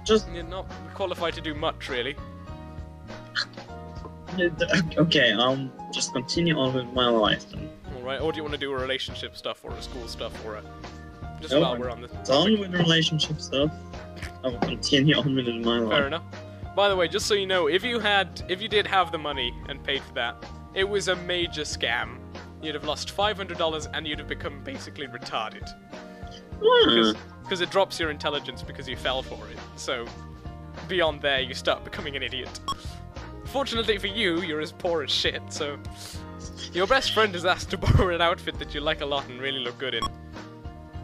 just you're not qualified to do much, really. okay. I'll just continue on with my life then. Alright, or do you want to do a relationship stuff, or a school stuff, or a... Just No, while we're on the done with relationship stuff. I will continue on with my life. Fair enough. By the way, just so you know, if you did have the money and paid for that, it was a major scam. You'd have lost $500 and you'd have become basically retarded. Because it drops your intelligence because you fell for it. So, beyond there, you start becoming an idiot. Fortunately for you, you're as poor as shit, so... Your best friend is asked to borrow an outfit that you like a lot and really look good in.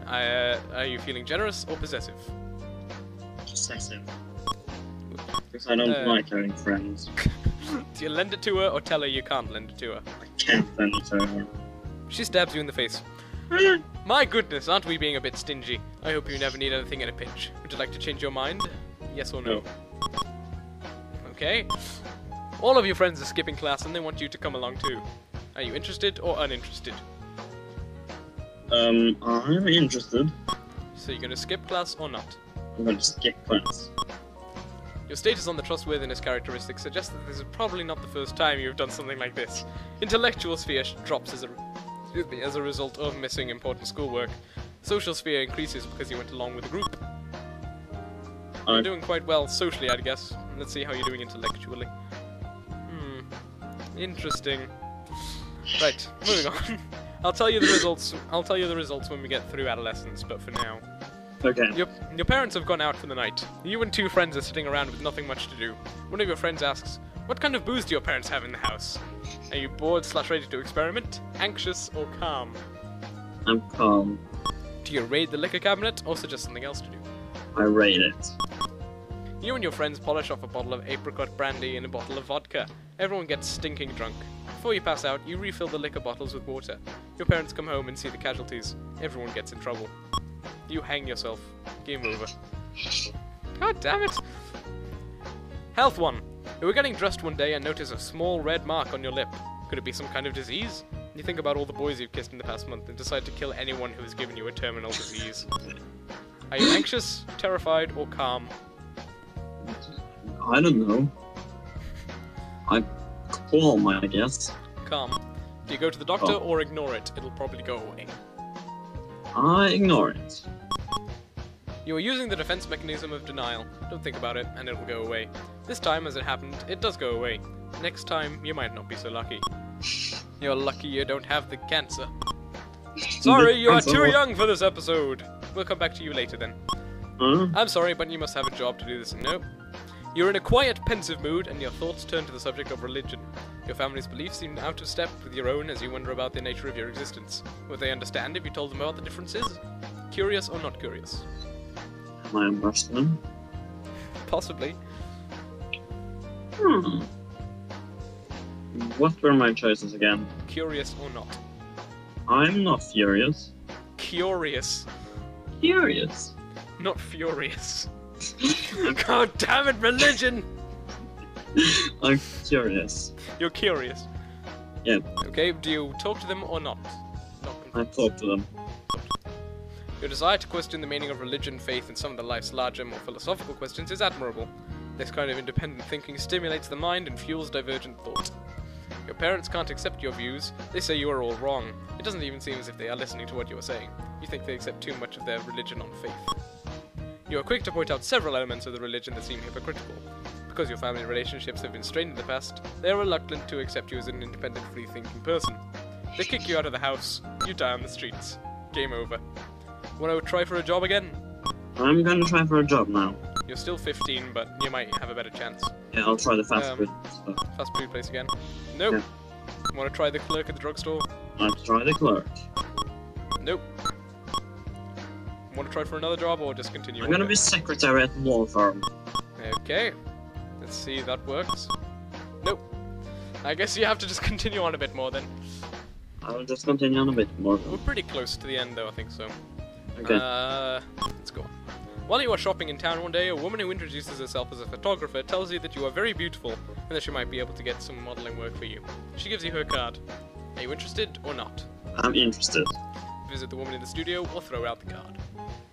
Are you feeling generous or possessive? Possessive. Because I don't like having friends. Do you lend it to her or tell her you can't lend it to her? I can't lend it to her. She stabs you in the face. My goodness, aren't we being a bit stingy? I hope you never need anything in a pinch. Would you like to change your mind? Yes or no? Okay. All of your friends are skipping class and they want you to come along too. Are you interested or uninterested? I'm interested. So you're gonna skip class or not? I'm going to skip class. Your status on the trustworthiness characteristic suggests that this is probably not the first time you've done something like this. Intellectual sphere drops as a result of missing important schoolwork. Social sphere increases because you went along with the group. You're doing quite well socially, I'd guess. Let's see how you're doing intellectually. Interesting. Right, moving on. I'll tell you the results. I'll tell you the results when we get through adolescence, but for now. Okay. Your parents have gone out for the night. You and two friends are sitting around with nothing much to do. One of your friends asks, "What kind of booze do your parents have in the house? Are you bored / ready to experiment? Anxious or calm?" I'm calm. Do you raid the liquor cabinet or suggest something else to do? I rate it. You and your friends polish off a bottle of apricot brandy and a bottle of vodka. Everyone gets stinking drunk. Before you pass out, you refill the liquor bottles with water. Your parents come home and see the casualties. Everyone gets in trouble. You hang yourself. Game over. God damn it! Health 1. You were getting dressed one day and notice a small red mark on your lip. Could it be some kind of disease? You think about all the boys you've kissed in the past month and decide to kill anyone who has given you a terminal disease. Are you anxious, terrified, or calm? I don't know. I'm calm, I guess. Calm. Do you go to the doctor or ignore it? It'll probably go away. I ignore it. You are using the defense mechanism of denial. Don't think about it, and it'll go away. This time, as it happened, it does go away. Next time, you might not be so lucky. You're lucky you don't have the cancer. Sorry, you are too young for this episode. We'll come back to you later then. I'm sorry, but you must have a job to do this. Nope. You're in a quiet, pensive mood, and your thoughts turn to the subject of religion. Your family's beliefs seem out of step with your own as you wonder about the nature of your existence. Would they understand if you told them about the differences? Curious or not curious? Am I a Muslim? Possibly. What were my choices again? Curious or not? I'm not furious. Curious. Curious. Not furious. God damn it, religion! I'm curious. You're curious. Yeah. Okay, do you talk to them or not? I talk to them. Your desire to question the meaning of religion, faith, and some of the life's larger, more philosophical questions is admirable. This kind of independent thinking stimulates the mind and fuels divergent thought. Your parents can't accept your views. They say you are all wrong. It doesn't even seem as if they are listening to what you are saying. You think they accept too much of their religion on faith. You are quick to point out several elements of the religion that seem hypocritical. Because your family relationships have been strained in the past, they are reluctant to accept you as an independent, free-thinking person. They kick you out of the house, you die on the streets. Game over. Want to try for a job again? I'm gonna try for a job now. You're still 15, but you might have a better chance. Yeah, I'll try the fast food stuff. Fast food place again? Nope. Yeah. Want to try the clerk at the drugstore? Let's try the clerk. Nope. Want to try for another job or just continue? I'm gonna be secretary at the law firm. Okay. Let's see if that works. Nope. I guess you have to just continue on a bit more then. I'll just continue on a bit more. We're pretty close to the end though, I think so. Okay. Let's go. While you are shopping in town one day, a woman who introduces herself as a photographer tells you that you are very beautiful and that she might be able to get some modeling work for you. She gives you her card. Are you interested or not? I'm interested. Visit the woman in the studio or throw out the card.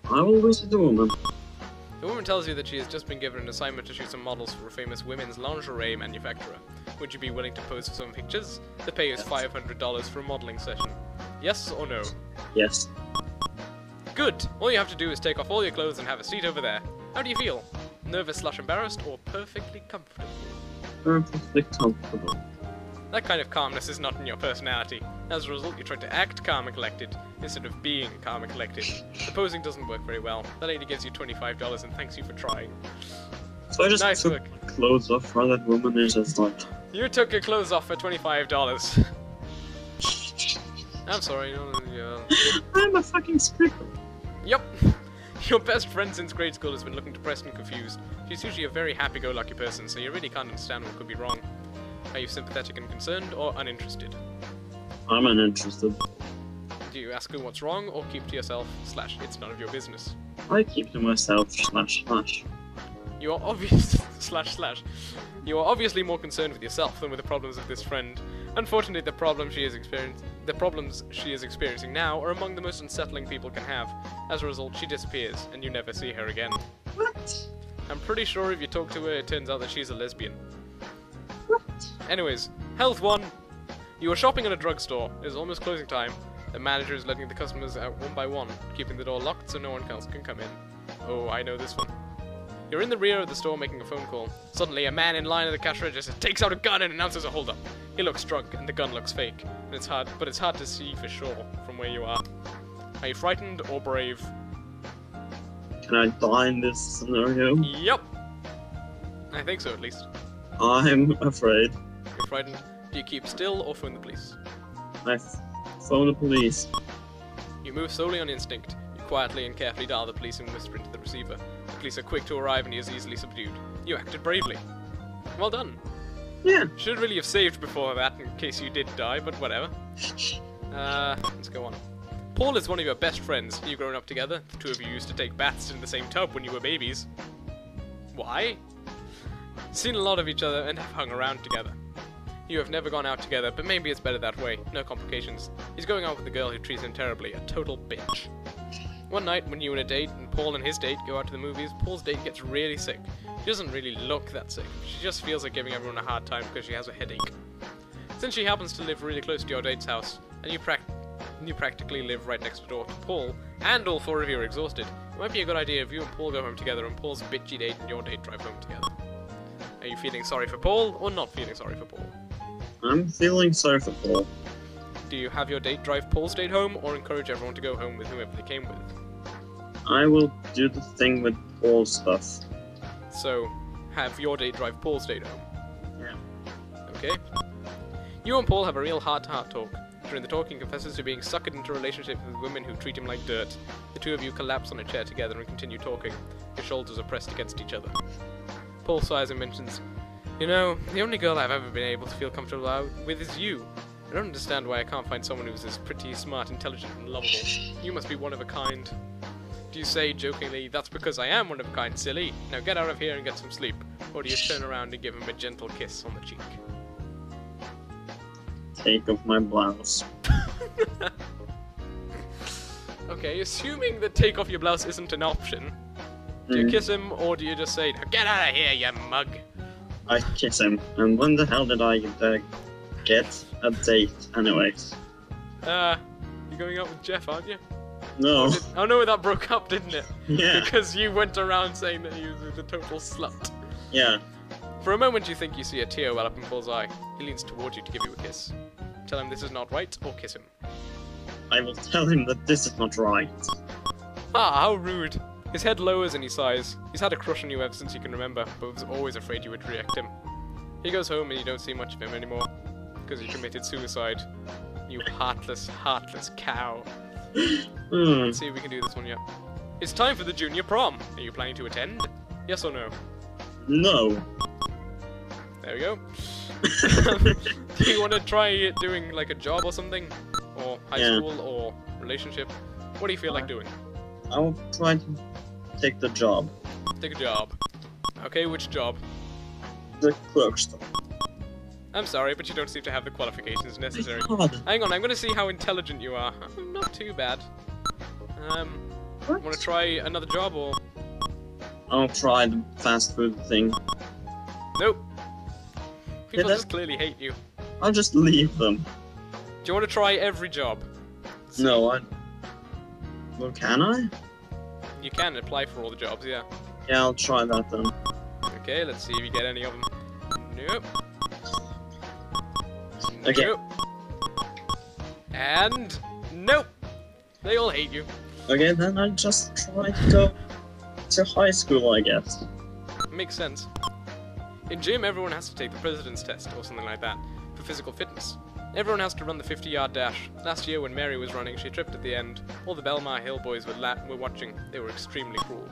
I will visit the woman. The woman tells you that she has just been given an assignment to shoot some models for a famous women's lingerie manufacturer. Would you be willing to pose for some pictures? The pay is $500 for a modeling session. Yes or no? Yes. Good! All you have to do is take off all your clothes and have a seat over there. How do you feel? Nervous/embarrassed or perfectly comfortable? Perfectly comfortable. That kind of calmness is not in your personality. As a result, you try to act calm and collected, instead of being calm and collected. The posing doesn't work very well. The lady gives you $25 and thanks you for trying. So I just took clothes off for that woman and just like... You took your clothes off for $25. I'm sorry, I'm a fucking stripper. Yep. Your best friend since grade school has been looking depressed and confused. She's usually a very happy-go-lucky person, so you really can't understand what could be wrong. Are you sympathetic and concerned, or uninterested? I'm uninterested. Do you ask her what's wrong, or keep to yourself, / it's none of your business? I keep to myself, / You are obvious, / You are obviously more concerned with yourself than with the problems of this friend. Unfortunately, the problems she is experiencing now are among the most unsettling people can have. As a result, she disappears, and you never see her again. What? I'm pretty sure if you talk to her, it turns out that she's a lesbian. What? Anyways, Health 1. You are shopping at a drugstore. It is almost closing time. The manager is letting the customers out one by one, keeping the door locked so no one else can come in. Oh, I know this one. You're in the rear of the store making a phone call. Suddenly, a man in line at the cash register takes out a gun and announces a holdup. He looks drunk, and the gun looks fake. And it's hard to see for sure from where you are. Are you frightened or brave? Can I die in this scenario? Yep. I think so, at least. I'm afraid. You're frightened. Do you keep still or phone the police? I phone the police. You move solely on instinct. You quietly and carefully dial the police and whisper into the receiver. The police are quick to arrive and he is easily subdued. You acted bravely. Well done. Yeah. Should really have saved before that in case you did die, but whatever. Let's go on. Paul is one of your best friends. You've grown up together. The two of you used to take baths in the same tub when you were babies. Why? Seen a lot of each other and have hung around together. You have never gone out together, but maybe it's better that way. No complications. He's going out with a girl who treats him terribly, a total bitch. One night, when you and a date, and Paul and his date go out to the movies, Paul's date gets really sick. She doesn't really look that sick. She just feels like giving everyone a hard time because she has a headache. Since she happens to live really close to your date's house, and you practically live right next door to Paul, and all four of you are exhausted, it might be a good idea if you and Paul go home together and Paul's bitchy date and your date drive home together. Are you feeling sorry for Paul, or not feeling sorry for Paul? I'm feeling sorry for Paul. Do you have your date drive Paul's date home, or encourage everyone to go home with whoever they came with? I will do the thing with Paul's stuff. So, have your date drive Paul's date home? Yeah. Okay. You and Paul have a real heart-to-heart talk. During the talk, he confesses to being suckered into a relationship with women who treat him like dirt. The two of you collapse on a chair together and continue talking. Your shoulders are pressed against each other. Paul sighs and mentions, "You know, the only girl I've ever been able to feel comfortable with is you. I don't understand why I can't find someone who's as pretty, smart, intelligent, and lovable. You must be one of a kind." Do you say, jokingly, "That's because I am one of a kind, silly. Now get out of here and get some sleep." Or do you turn around and give him a gentle kiss on the cheek? Take off my blouse. Okay, assuming that take off your blouse isn't an option, do you kiss him, or do you just say, "Now get out of here, you mug"? I kiss him. And when the hell did I get a date anyways? You're going out with Jeff, aren't you? No. Oh no, that broke up, didn't it? Yeah. Because you went around saying that he was a total slut. Yeah. For a moment you think you see a tear well up in Paul's eye. He leans towards you to give you a kiss. Tell him this is not right, or kiss him. I will tell him that this is not right. Ah, how rude. His head lowers and he sighs. He's had a crush on you ever since he can remember, but was always afraid you would reject him. He goes home and you don't see much of him anymore, because he committed suicide. You heartless, heartless cow. Let's see if we can do this one yet. It's time for the junior prom. Are you planning to attend? Yes or no? No. There we go. Do you want to try doing like a job or something? Or high school or relationship? What do you feel like doing? I'll try to take the job. Take a job. Okay, which job? The clerk store. I'm sorry, but you don't seem to have the qualifications necessary. God. Hang on, I'm going to see how intelligent you are. Not too bad. What? Want to try another job or? I'll try the fast food thing. Nope. People Yeah, just clearly hate you. I'll just leave them. Do you want to try every job? No, Well, can I? You can apply for all the jobs, yeah. Yeah, I'll try that then. Okay, let's see if you get any of them. Nope. Okay. Nope. And nope. They all hate you. Okay, then I'll just try to go to high school, I guess. Makes sense. In gym, everyone has to take the president's test or something like that for physical fitness. Everyone has to run the 50-yard dash. Last year when Mary was running, she tripped at the end. All the Belmar Hill boys were watching. They were extremely cruel.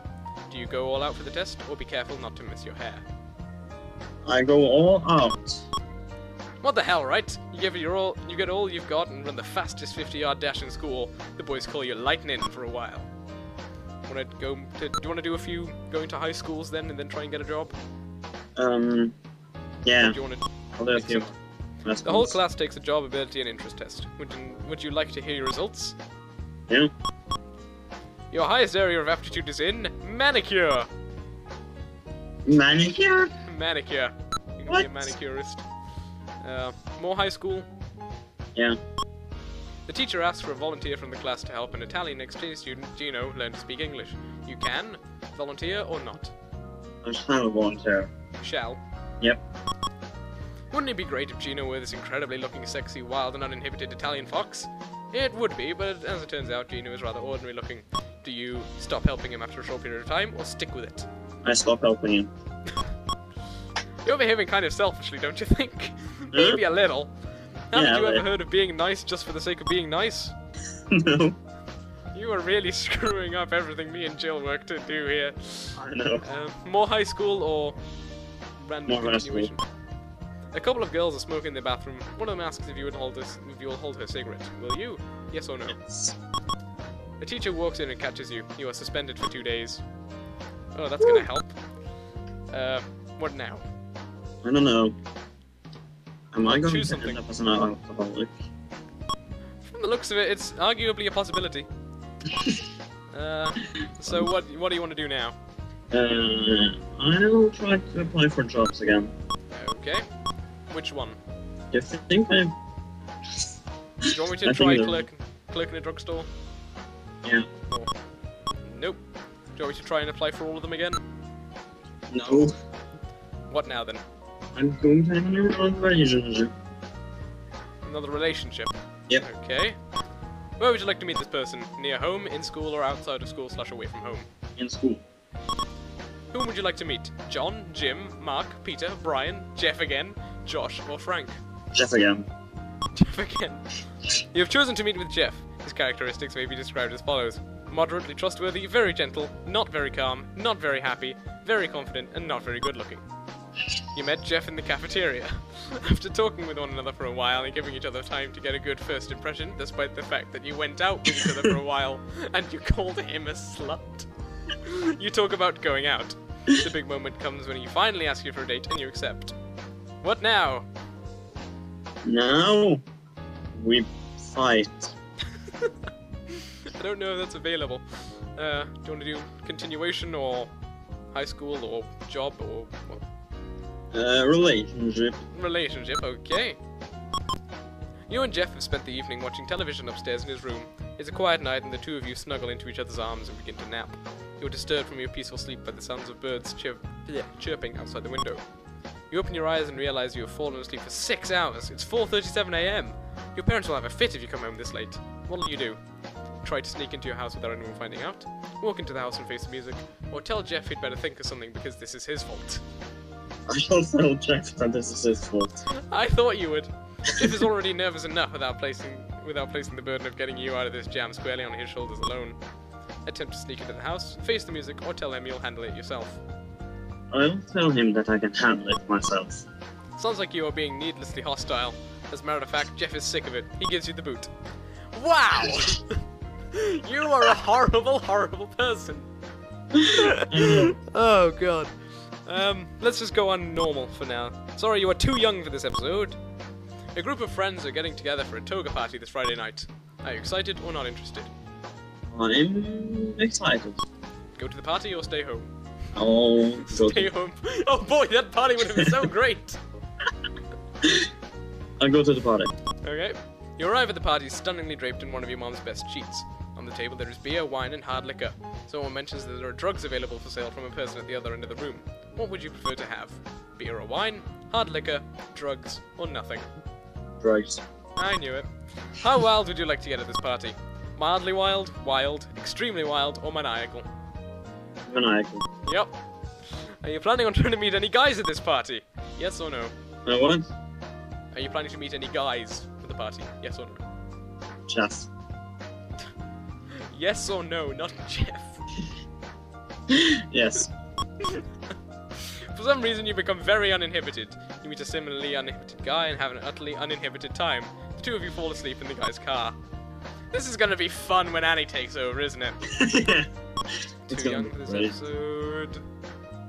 Do you go all out for the test, or be careful not to miss your hair? I go all out. What the hell, right? You get all you've got and run the fastest 50-yard dash in school. The boys call you Lightning for a while. Do you want to do a few going to high schools then, and then try and get a job? Yeah. Or do you want to? I'll do a few. The whole class takes a job ability and interest test. Would you like to hear your results? Yeah. Your highest area of aptitude is in manicure. Manicure? Manicure. You can What? be a manicurist. More high school. Yeah. The teacher asks for a volunteer from the class to help an Italian exchange student, Gino, learn to speak English. You can volunteer or not. I shall volunteer. You shall. Yep. Wouldn't it be great if Gino were this incredibly looking, sexy, wild, and uninhibited Italian fox? It would be, but as it turns out, Gino is rather ordinary looking. Do you stop helping him after a short period of time, or stick with it? I stop helping him. You're behaving kind of selfishly, don't you think? Maybe a little. Haven't you ever heard of being nice just for the sake of being nice? No. You are really screwing up everything me and Jill work to do here. I know. More high school or random More high school. continuation? A couple of girls are smoking in the bathroom. One of them asks if you will hold her cigarette. Will you? Yes or no? Yes. A teacher walks in and catches you. You are suspended for 2 days. Oh, that's gonna help. What now? I don't know. Am I going Choose to something. end up as an alcoholic? From the looks of it, it's arguably a possibility. So what do you want to do now? I'll try to apply for jobs again. Okay. Which one? You think I... Do you want me to I try think clerk in a drugstore? Yeah. Or... Nope. Do you want me to try and apply for all of them again? No. What now then? I'm going to have another relationship. Another relationship? Yep. Okay. Where would you like to meet this person? Near home, in school, or outside of school / away from home? In school. Whom would you like to meet? John, Jim, Mark, Peter, Brian, Jeff again, Josh, or Frank? Jeff again. Jeff again. You have chosen to meet with Jeff. His characteristics may be described as follows. Moderately trustworthy, very gentle, not very calm, not very happy, very confident, and not very good looking. You met Jeff in the cafeteria. After talking with one another for a while and giving each other time to get a good first impression, despite the fact that you went out with each other for a while and you called him a slut. You talk about going out. The big moment comes when he finally asks you for a date and you accept. What now? Now we fight. I don't know if that's available. Do you want to do continuation or high school or job or what? Relationship. Relationship, okay. You and Jeff have spent the evening watching television upstairs in his room. It's a quiet night and the two of you snuggle into each other's arms and begin to nap. You are disturbed from your peaceful sleep by the sounds of birds chirping outside the window. You open your eyes and realize you have fallen asleep for 6 hours. It's 4:37 AM. Your parents will have a fit if you come home this late. What'll you do? Try to sneak into your house without anyone finding out? Walk into the house and face the music? Or tell Jeff he'd better think of something because this is his fault? I shall tell Jeff that this is his fault. I thought you would. Jeff is already nervous enough without placing the burden of getting you out of this jam squarely on his shoulders alone. Attempt to sneak into the house, face the music, or tell him you'll handle it yourself. I'll tell him that I can handle it myself. Sounds like you are being needlessly hostile. As a matter of fact, Jeff is sick of it. He gives you the boot. Wow! You are a horrible, horrible person. Oh god. Let's just go on normal for now. Sorry, you are too young for this episode. A group of friends are getting together for a toga party this Friday night. Are you excited or not interested? I'm excited. Go to the party or stay home? Oh, stay home. Oh boy, that party would have been so great! I'll go to the party. Okay. You arrive at the party stunningly draped in one of your mom's best sheets. On the table there is beer, wine, and hard liquor. Someone mentions that there are drugs available for sale from a person at the other end of the room. What would you prefer to have? Beer or wine? Hard liquor? Drugs? Or nothing? Drugs. I knew it. How wild would you like to get at this party? Mildly wild, wild, extremely wild, or maniacal? Maniacal. Yep. Are you planning on trying to meet any guys at this party? Yes or no? What? Are you planning to meet any guys for the party? Yes or no? Jeff. Yes or no, not Jeff. Yes. For some reason you become very uninhibited. You meet a similarly uninhibited guy and have an utterly uninhibited time. The two of you fall asleep in the guy's car. This is gonna be fun when Annie takes over, isn't it? Yeah. Too young for this episode.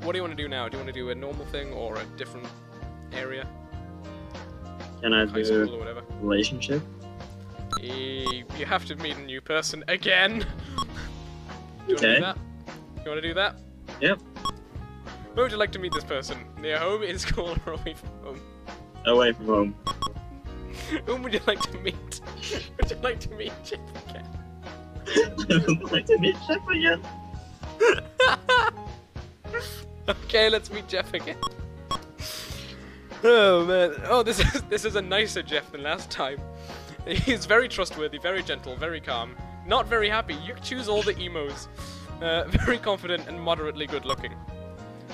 What do you want to do now? Do you want to do a normal thing or a different area? Can I High do school or whatever? relationship? You have to meet a new person again. Do you want to do that? You want to do that? Yep. Where would you like to meet this person? Near home, in school, or away from home? Away from home. Whom would you like to meet? Would you like to meet Jeff again? I would like to meet Jeff again. Okay, let's meet Jeff again. Oh man. Oh, this is a nicer Jeff than last time. He's very trustworthy, very gentle, very calm, not very happy. You can choose all the emos. Very confident and moderately good looking.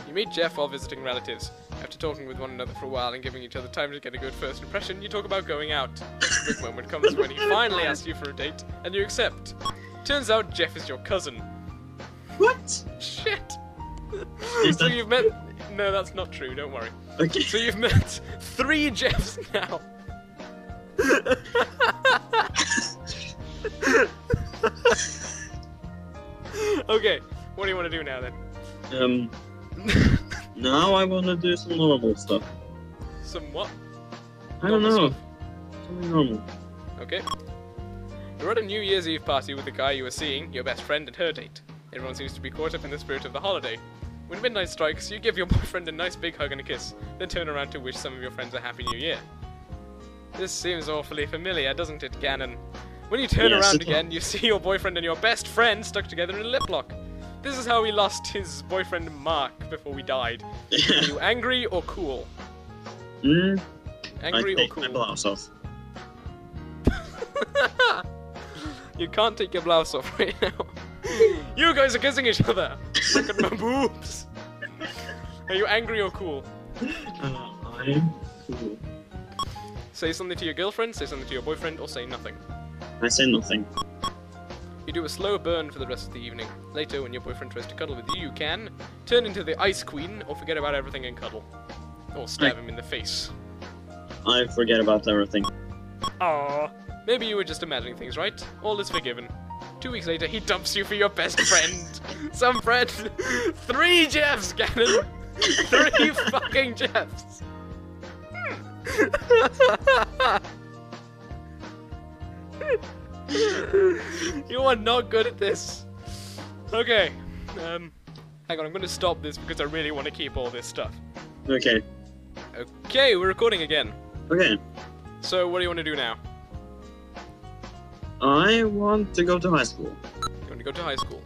You meet Jeff while visiting relatives. After talking with one another for a while and giving each other time to get a good first impression, you talk about going out. The big moment comes when he finally asks you for a date, and you accept. Turns out Jeff is your cousin. What? Shit. Is So that... you've met... No, that's not true, don't worry. Okay. So you've met 3 Jeffs now. Okay, what do you want to do now then? Now I want to do some normal stuff. Some what? I don't Normal know. stuff. Something normal. Okay. You're at a New Year's Eve party with the guy you were seeing, your best friend, and her date. Everyone seems to be caught up in the spirit of the holiday. When midnight strikes, you give your boyfriend a nice big hug and a kiss, then turn around to wish some of your friends a Happy New Year. This seems awfully familiar, doesn't it, Gannon? When you turn Yes, around it again, you see your boyfriend and your best friend stuck together in a lip lock. This is how he lost his boyfriend Mark before we died. Are you angry or cool? Angry I or take cool? my blouse off. You can't take your blouse off right now. You guys are kissing each other. Look at my boobs. Are you angry or cool? I'm cool. Say something to your girlfriend, say something to your boyfriend, or say nothing. I say nothing. You do a slow burn for the rest of the evening. Later, when your boyfriend tries to cuddle with you, you can turn into the Ice Queen, or forget about everything and cuddle. Or stab him in the face. I forget about everything. Aww. Maybe you were just imagining things, right? All is forgiven. 2 weeks later, he dumps you for your best friend. Some friend. 3 Jeffs, Gannon! 3 fucking Jeffs! You are not good at this. Okay. Hang on, I'm gonna stop this because I really want to keep all this stuff. Okay. Okay, we're recording again. Okay. So, what do you want to do now? I want to go to high school. You want to go to high school.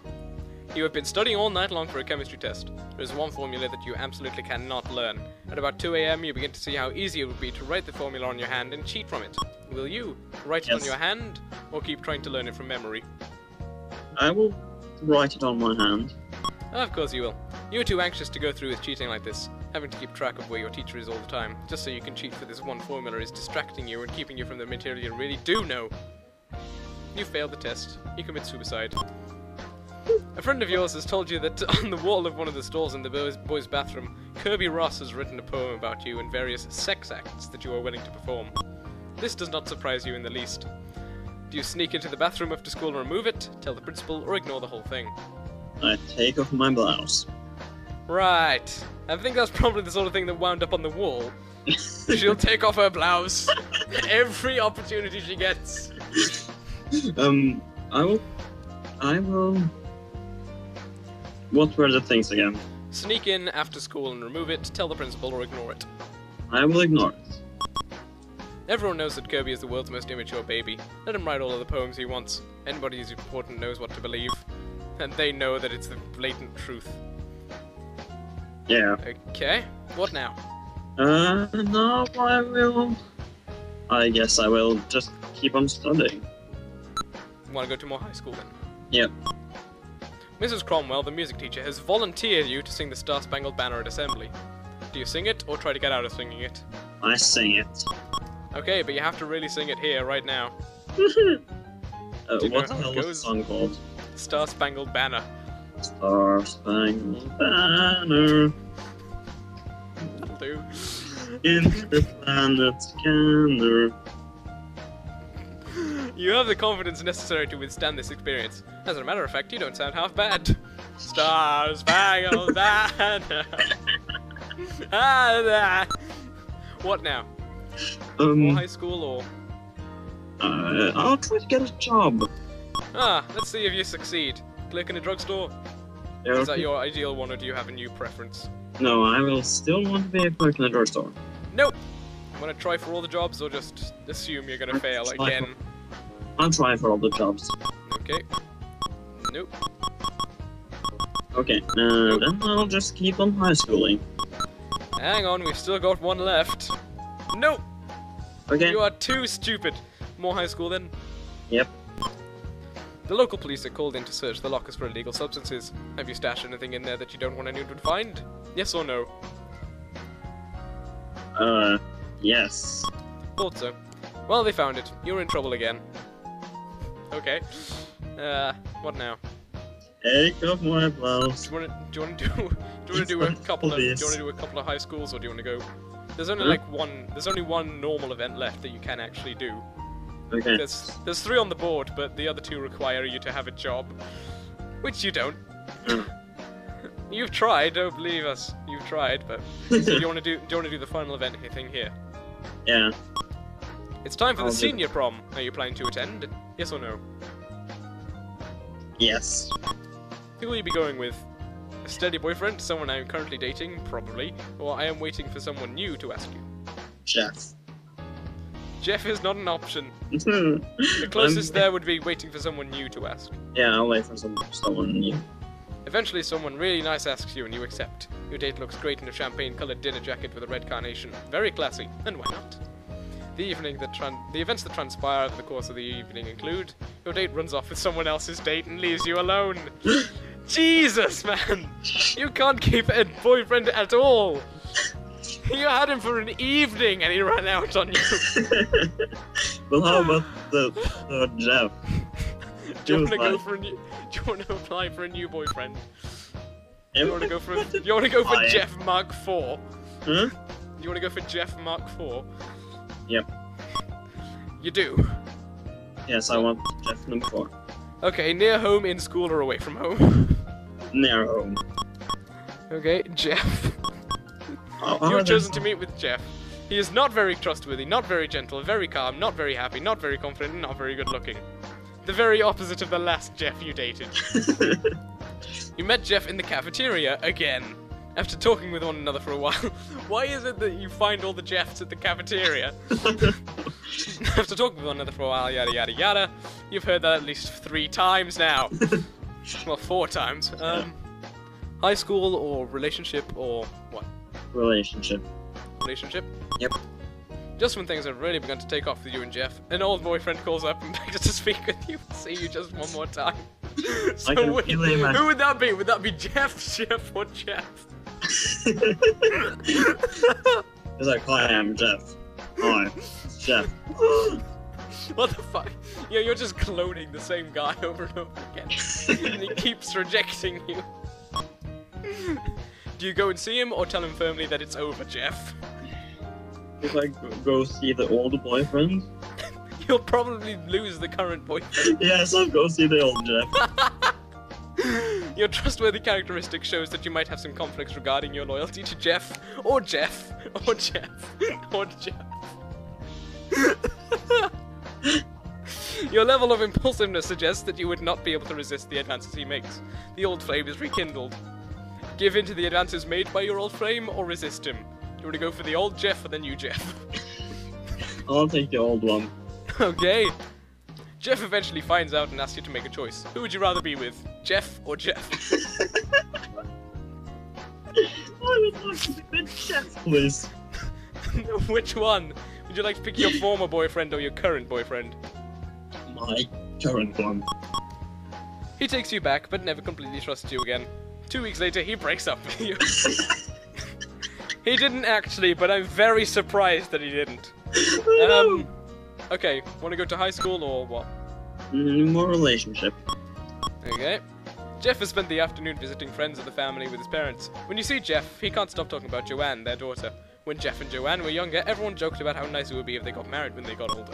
You have been studying all night long for a chemistry test. There is one formula that you absolutely cannot learn. At about 2 AM, you begin to see how easy it would be to write the formula on your hand and cheat from it. Will you write it on your hand, or keep trying to learn it from memory? I will write it on my hand. Of course you will. You're too anxious to go through with cheating like this. Having to keep track of where your teacher is all the time, just so you can cheat for this one formula, is distracting you and keeping you from the material you really do know. You failed the test. You commit suicide. A friend of yours has told you that on the wall of one of the stalls in the boys' bathroom, Kirby Ross has written a poem about you and various sex acts that you are willing to perform. This does not surprise you in the least. Do you sneak into the bathroom after school and remove it, tell the principal, or ignore the whole thing? I take off my blouse. Right. I think that's probably the sort of thing that wound up on the wall. She'll take off her blouse every opportunity she gets. I will... What were the things again? Sneak in after school and remove it, tell the principal, or ignore it. I will ignore it. Everyone knows that Kirby is the world's most immature baby. Let him write all of the poems he wants. Anybody who's important knows what to believe. And they know that it's the blatant truth. Yeah. Okay, what now? Now I will... I guess I will just keep on studying. Want to go to more high school then? Yep. Mrs. Cromwell, the music teacher, has volunteered you to sing the Star Spangled Banner at assembly. Do you sing it, or try to get out of singing it? I sing it. Okay, but you have to really sing it here, right now. What the hell was the song called? Star Spangled Banner. Star Spangled Banner. That'll do. Into the planet scanner. You have the confidence necessary to withstand this experience. As a matter of fact, you don't sound half bad. Star Spangled Banner. What now? More high school or? I'll try to get a job. Let's see if you succeed. Clerk in a drugstore? Yeah, Is that your ideal one, or do you have a new preference? No, I will still want to be a clerk in a drugstore. Nope! Want to try for all the jobs, or just assume you're gonna fail again? I'll try for all the jobs. Okay. Nope. Okay, then I'll just keep on high schooling. Hang on, we've still got one left. Nope! Okay. You are too stupid. More high school then? Yep. The local police are called in to search the lockers for illegal substances. Have you stashed anything in there that you don't want anyone to find? Yes or no? Yes. Thought so. Well, they found it. You're in trouble again. Okay. What now? Take off my blouse. Do you want to do a couple of high schools, or do you want to go? There's only there's only one normal event left that you can actually do. Okay. There's 3 on the board, but the other 2 require you to have a job, which you don't. You've tried, don't believe us. You've tried, but so do you want to do the final event thing here? Yeah. It's time for the senior prom. Are you planning to attend? Yes or no? Yes. Who will you be going with? A steady boyfriend, someone I am currently dating, probably, or I am waiting for someone new to ask you. Jeff. Jeff is not an option. The closest there would be waiting for someone new to ask. Yeah, I'll wait for someone new. Eventually someone really nice asks you and you accept. Your date looks great in a champagne-coloured dinner jacket with a red carnation. Very classy, and why not? The events that transpire over the course of the evening include your date runs off with someone else's date and leaves you alone. Jesus, man! You can't keep a boyfriend at all! You had him for an evening and he ran out on you. Well, how about the Jeff? Do you want to apply for a new boyfriend? You want to go for Jeff Mark IV? Huh? You want to go for Jeff Mark IV? Yep. You do? Yes, I want Jeff number 4. Okay, near home, in school, or away from home? Near home. Okay, Jeff. You have chosen to meet with Jeff. He is not very trustworthy, not very gentle, very calm, not very happy, not very confident, and not very good looking. The very opposite of the last Jeff you dated. You met Jeff in the cafeteria again, after talking with one another for a while. Why is it that you find all the Jeffs at the cafeteria? After talking with one another for a while, yada yada yada. You've heard that at least 3 times now. Well, 4 times. High school or relationship or what? Relationship. Relationship? Yep. Just when things have really begun to take off with you and Jeff, an old boyfriend calls up and begs to speak with you and see you just one more time. So I can feel him. who would that be? Would that be Jeff, or Jeff? He's like, hi, I'm Jeff. Hi, Jeff. What the fuck? Yeah, you're just cloning the same guy over and over again. And he keeps rejecting you. Do you go and see him or tell him firmly that it's over, Jeff? If I go see the old boyfriend? You'll probably lose the current boyfriend. Yes, I'll go see the old Jeff. Your trustworthy characteristic shows that you might have some conflicts regarding your loyalty to Jeff, or Jeff, or Jeff, or Jeff. Your level of impulsiveness suggests that you would not be able to resist the advances he makes. The old flame is rekindled. Give in to the advances made by your old flame, or resist him. Do you want to go for the old Jeff or the new Jeff? I'll take the old one. Okay. Jeff eventually finds out and asks you to make a choice. Who would you rather be with, Jeff or Jeff? I would like to be with Jeff, please. Which one? Would you like to pick your former boyfriend or your current boyfriend? My current one. He takes you back, but never completely trusts you again. 2 weeks later, he breaks up with you. He didn't actually, but I'm very surprised that he didn't. Okay, want to go to high school or what? More relationship. Okay. Jeff has spent the afternoon visiting friends of the family with his parents. When you see Jeff, he can't stop talking about Joanne, their daughter. When Jeff and Joanne were younger, everyone joked about how nice it would be if they got married when they got older.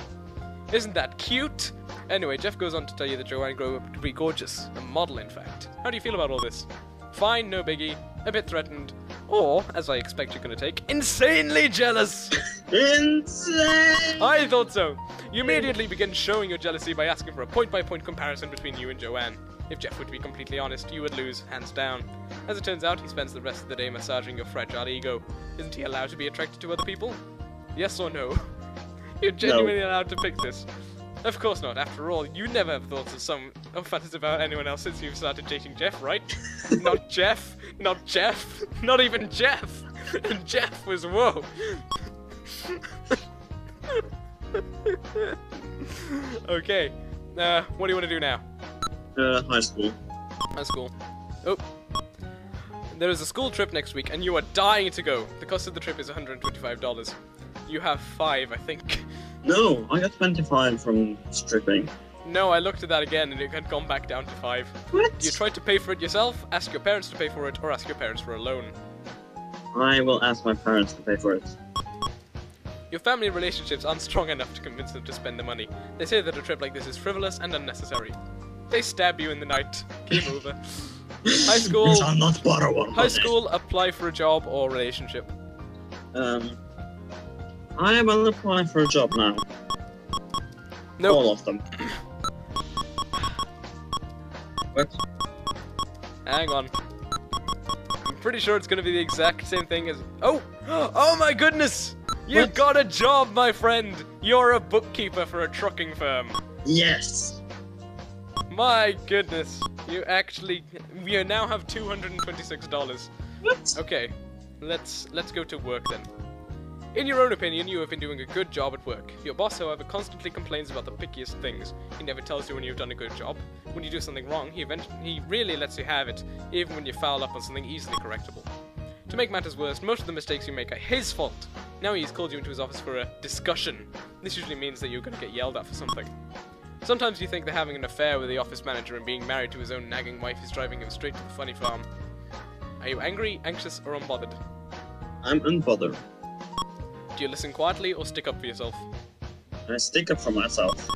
Isn't that cute? Anyway, Jeff goes on to tell you that Joanne grew up to be gorgeous. A model, in fact. How do you feel about all this? Fine, no biggie. A bit threatened. Or, as I expect you're gonna take, insanely jealous! Insane! I thought so. You immediately begin showing your jealousy by asking for a point-by-point comparison between you and Joanne. If Jeff were to be completely honest, you would lose, hands down. As it turns out, he spends the rest of the day massaging your fragile ego. Isn't he allowed to be attracted to other people? Yes or no? You're genuinely allowed to pick this. Of course not. After all, you never have thought of fantasy about anyone else since you've started dating Jeff, right? Not Jeff. Not Jeff. Not even Jeff. And Jeff was whoa. Okay. What do you want to do now? High school. High school. Oh. There is a school trip next week, and you are dying to go. The cost of the trip is $125. You have 5, I think. No, I got 25 from stripping. No, I looked at that again, and it had gone back down to 5. What? You tried to pay for it yourself, ask your parents to pay for it, or ask your parents for a loan. I will ask my parents to pay for it. Your family relationships aren't strong enough to convince them to spend the money. They say that a trip like this is frivolous and unnecessary. They stab you in the night. Game over. High school. You shall not borrow one. High school, apply for a job or relationship. I will apply for a job now. Nope. All of them. What? Hang on. I'm pretty sure it's gonna be the exact same thing as. Oh! Oh my goodness! You What? got a job, my friend! You're a bookkeeper for a trucking firm. Yes! My goodness. You now have $226. What? Okay. Let's go to work then. In your own opinion, you have been doing a good job at work. Your boss, however, constantly complains about the pickiest things. He never tells you when you've done a good job. When you do something wrong, he really lets you have it, even when you foul up on something easily correctable. To make matters worse, most of the mistakes you make are his fault. Now he's called you into his office for a discussion. This usually means that you're going to get yelled at for something. Sometimes you think that having an affair with the office manager and being married to his own nagging wife is driving him straight to the funny farm. Are you angry, anxious, or unbothered? I'm unbothered. Do you listen quietly or stick up for yourself? I stick up for myself.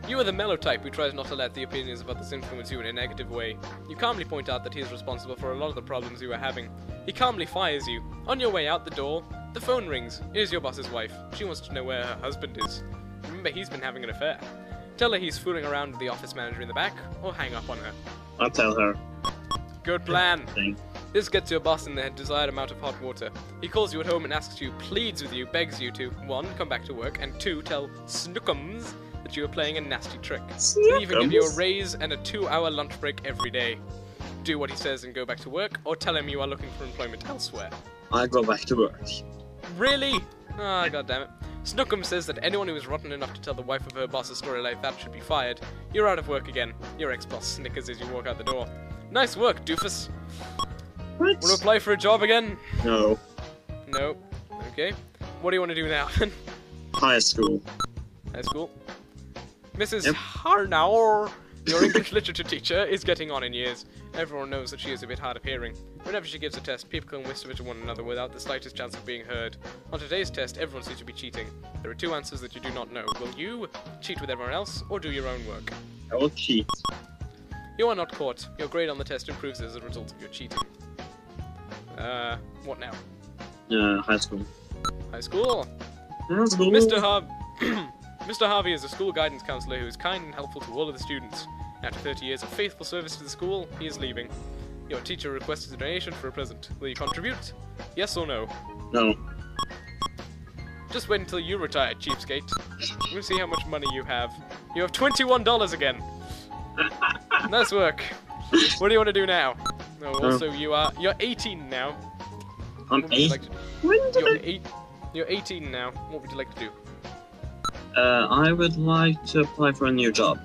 You are the mellow type who tries not to let the opinions of others influence you in a negative way. You calmly point out that he is responsible for a lot of the problems you are having. He calmly fires you. On your way out the door, the phone rings. It is your boss's wife. She wants to know where her husband is. Remember, he's been having an affair. Tell her he's fooling around with the office manager in the back, or hang up on her. I'll tell her. Good plan. Thing. This gets your boss in the desired amount of hot water. He calls you at home and asks you, pleads with you, begs you to 1. Come back to work, and 2. Tell Snookums that you are playing a nasty trick. He'll even give you a raise and a 2-hour lunch break every day. do what he says and go back to work, or tell him you are looking for employment elsewhere? I go back to work. Really? Ah, God damn it. Snookum says that anyone who is rotten enough to tell the wife of her boss a story like that should be fired. You're out of work again. Your ex-boss snickers as you walk out the door. Nice work, doofus. What? Want to apply for a job again? No. No. Okay. What do you want to do now? High school. High school. Mrs. Yep. Harnauer, your English literature teacher, is getting on in years. Everyone knows that she is a bit hard of hearing. Whenever she gives a test, people can whisper it to one another without the slightest chance of being heard. On today's test, everyone seems to be cheating. There are two answers that you do not know. Will you cheat with everyone else, or do your own work? I will cheat. You are not caught. Your grade on the test improves as a result of your cheating. What now? High school. High school? High school. Mr. Harvey is a school guidance counselor who is kind and helpful to all of the students. After 30 years of faithful service to the school, he is leaving. Your teacher requested a donation for a present. Will you contribute? Yes or no? No. Just wait until you retire, cheapskate. We'll see how much money you have. You have $21 again. Nice work. What do you want to do now? Oh, also, you're 18 now. I'm 8. Like you're 18 now. What would you like to do? I would like to apply for a new job.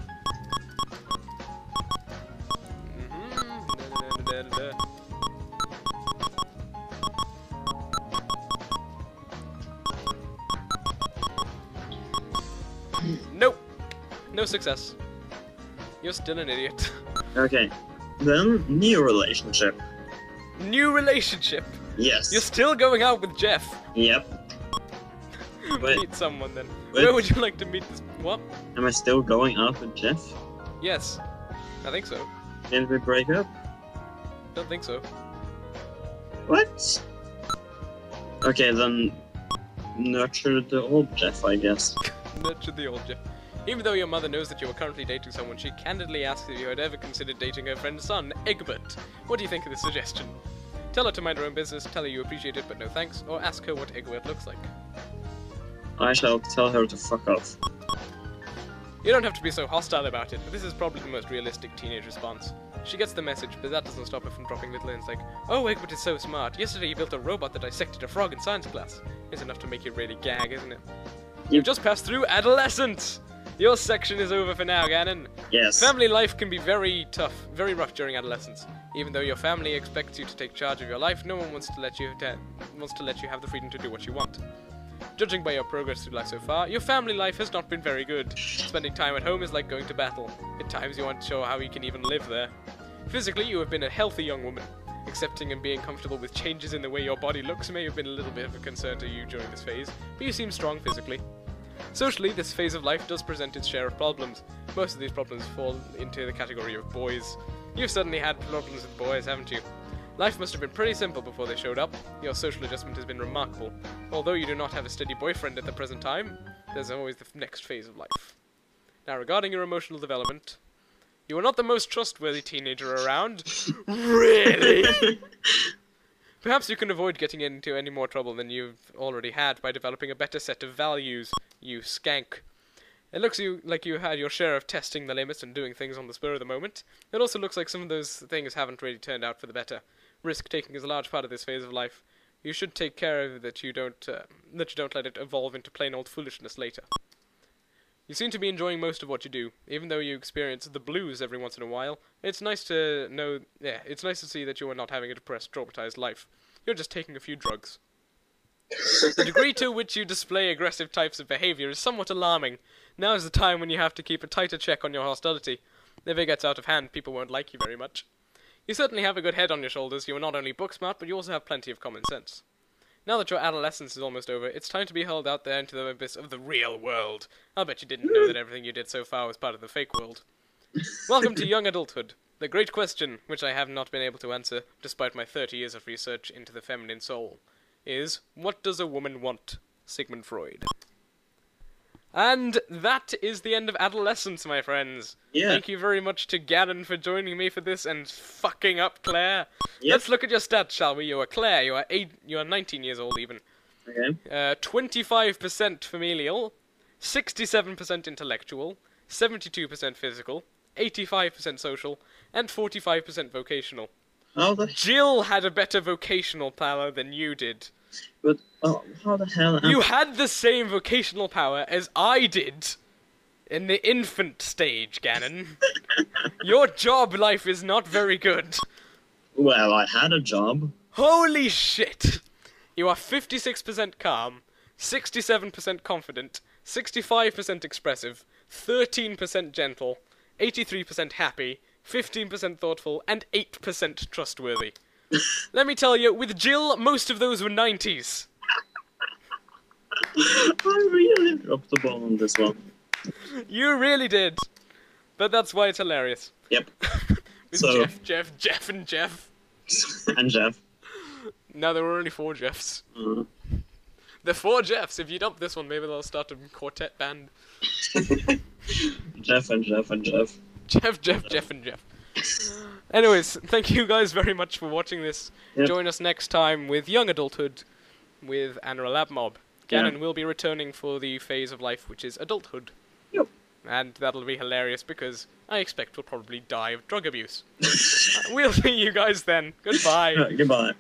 Nope. No success. You're still an idiot. Okay. Then, new relationship. New relationship? Yes. You're still going out with Jeff. Yep. Wait. Meet someone then. Wait. Where would you like to meet this? What? Am I still going out with Jeff? Yes. I think so. Didn't we break up? Don't think so. What? Okay, then nurture the old Jeff, I guess. Nurture the old Jeff. Even though your mother knows that you are currently dating someone, she candidly asks if you had ever considered dating her friend's son, Egbert. What do you think of this suggestion? Tell her to mind her own business, tell her you appreciate it but no thanks, or ask her what Egbert looks like. I shall tell her to fuck off. You don't have to be so hostile about it, but this is probably the most realistic teenage response. She gets the message, but that doesn't stop her from dropping little hints like, "Oh, Egbert is so smart. Yesterday he built a robot that dissected a frog in science class." It's enough to make you really gag, isn't it? You've just passed through Adolescence! Your section is over for now, Gannon. Yes. Family life can be very tough, very rough during adolescence. Even though your family expects you to take charge of your life, no one wants to let you have the freedom to do what you want. Judging by your progress through life so far, your family life has not been very good. Spending time at home is like going to battle. At times you want to show how you can even live there. Physically, you have been a healthy young woman. Accepting and being comfortable with changes in the way your body looks may have been a little bit of a concern to you during this phase, but you seem strong physically. Socially, this phase of life does present its share of problems. Most of these problems fall into the category of boys. You've certainly had problems with boys, haven't you? Life must have been pretty simple before they showed up. Your social adjustment has been remarkable. Although you do not have a steady boyfriend at the present time, there's always the next phase of life. Now, regarding your emotional development, you are not the most trustworthy teenager around. Really? Perhaps you can avoid getting into any more trouble than you've already had by developing a better set of values, you skank. It looks like you had your share of testing the limits and doing things on the spur of the moment. It also looks like some of those things haven't really turned out for the better. Risk-taking is a large part of this phase of life. You should take care of that you don't let it evolve into plain old foolishness later. You seem to be enjoying most of what you do, even though you experience the blues every once in a while. It's nice to see that you are not having a depressed, traumatized life. You're just taking a few drugs. The degree to which you display aggressive types of behavior is somewhat alarming. Now is the time when you have to keep a tighter check on your hostility. If it gets out of hand, people won't like you very much. You certainly have a good head on your shoulders. You are not only book smart, but you also have plenty of common sense. Now that your adolescence is almost over, it's time to be hurled out there into the abyss of the real world. I'll bet you didn't know that everything you did so far was part of the fake world. Welcome to young adulthood. The great question, which I have not been able to answer, despite my 30 years of research into the feminine soul, is, what does a woman want? Sigmund Freud. And that is the end of Adolescence, my friends. Yeah. Thank you very much to Gannon for joining me for this and fucking up Claire. Yep. Let's look at your stats, shall we? You are Claire. You are 19 years old, even. Okay. 25% familial, 67% intellectual, 72% physical, 85% social, and 45% vocational. How the Jill had a better vocational power than you did. But how the hell? You had the same vocational power as I did in the infant stage, Gannon. Your job life is not very good. Well, I had a job. Holy shit! You are 56% calm, 67% confident, 65% expressive, 13% gentle, 83% happy, 15% thoughtful, and 8% trustworthy. Let me tell you, with Jill, most of those were 90s. I really dropped the ball on this one. You really did. But that's why it's hilarious. Yep. With So- Jeff, and Jeff. And Jeff. No, there were only 4 Jeffs. The 4 Jeffs. If you dump this one, maybe they'll start a quartet band. Jeff and Jeff and Jeff. Jeff, and Jeff. Anyways, thank you guys very much for watching this. Yep. Join us next time with Young Adulthood with Anna Lab Mob. Gannon Yeah. will be returning for the phase of life which is adulthood. Yep. And that'll be hilarious because I expect we'll probably die of drug abuse. We'll see you guys then. Goodbye. Goodbye.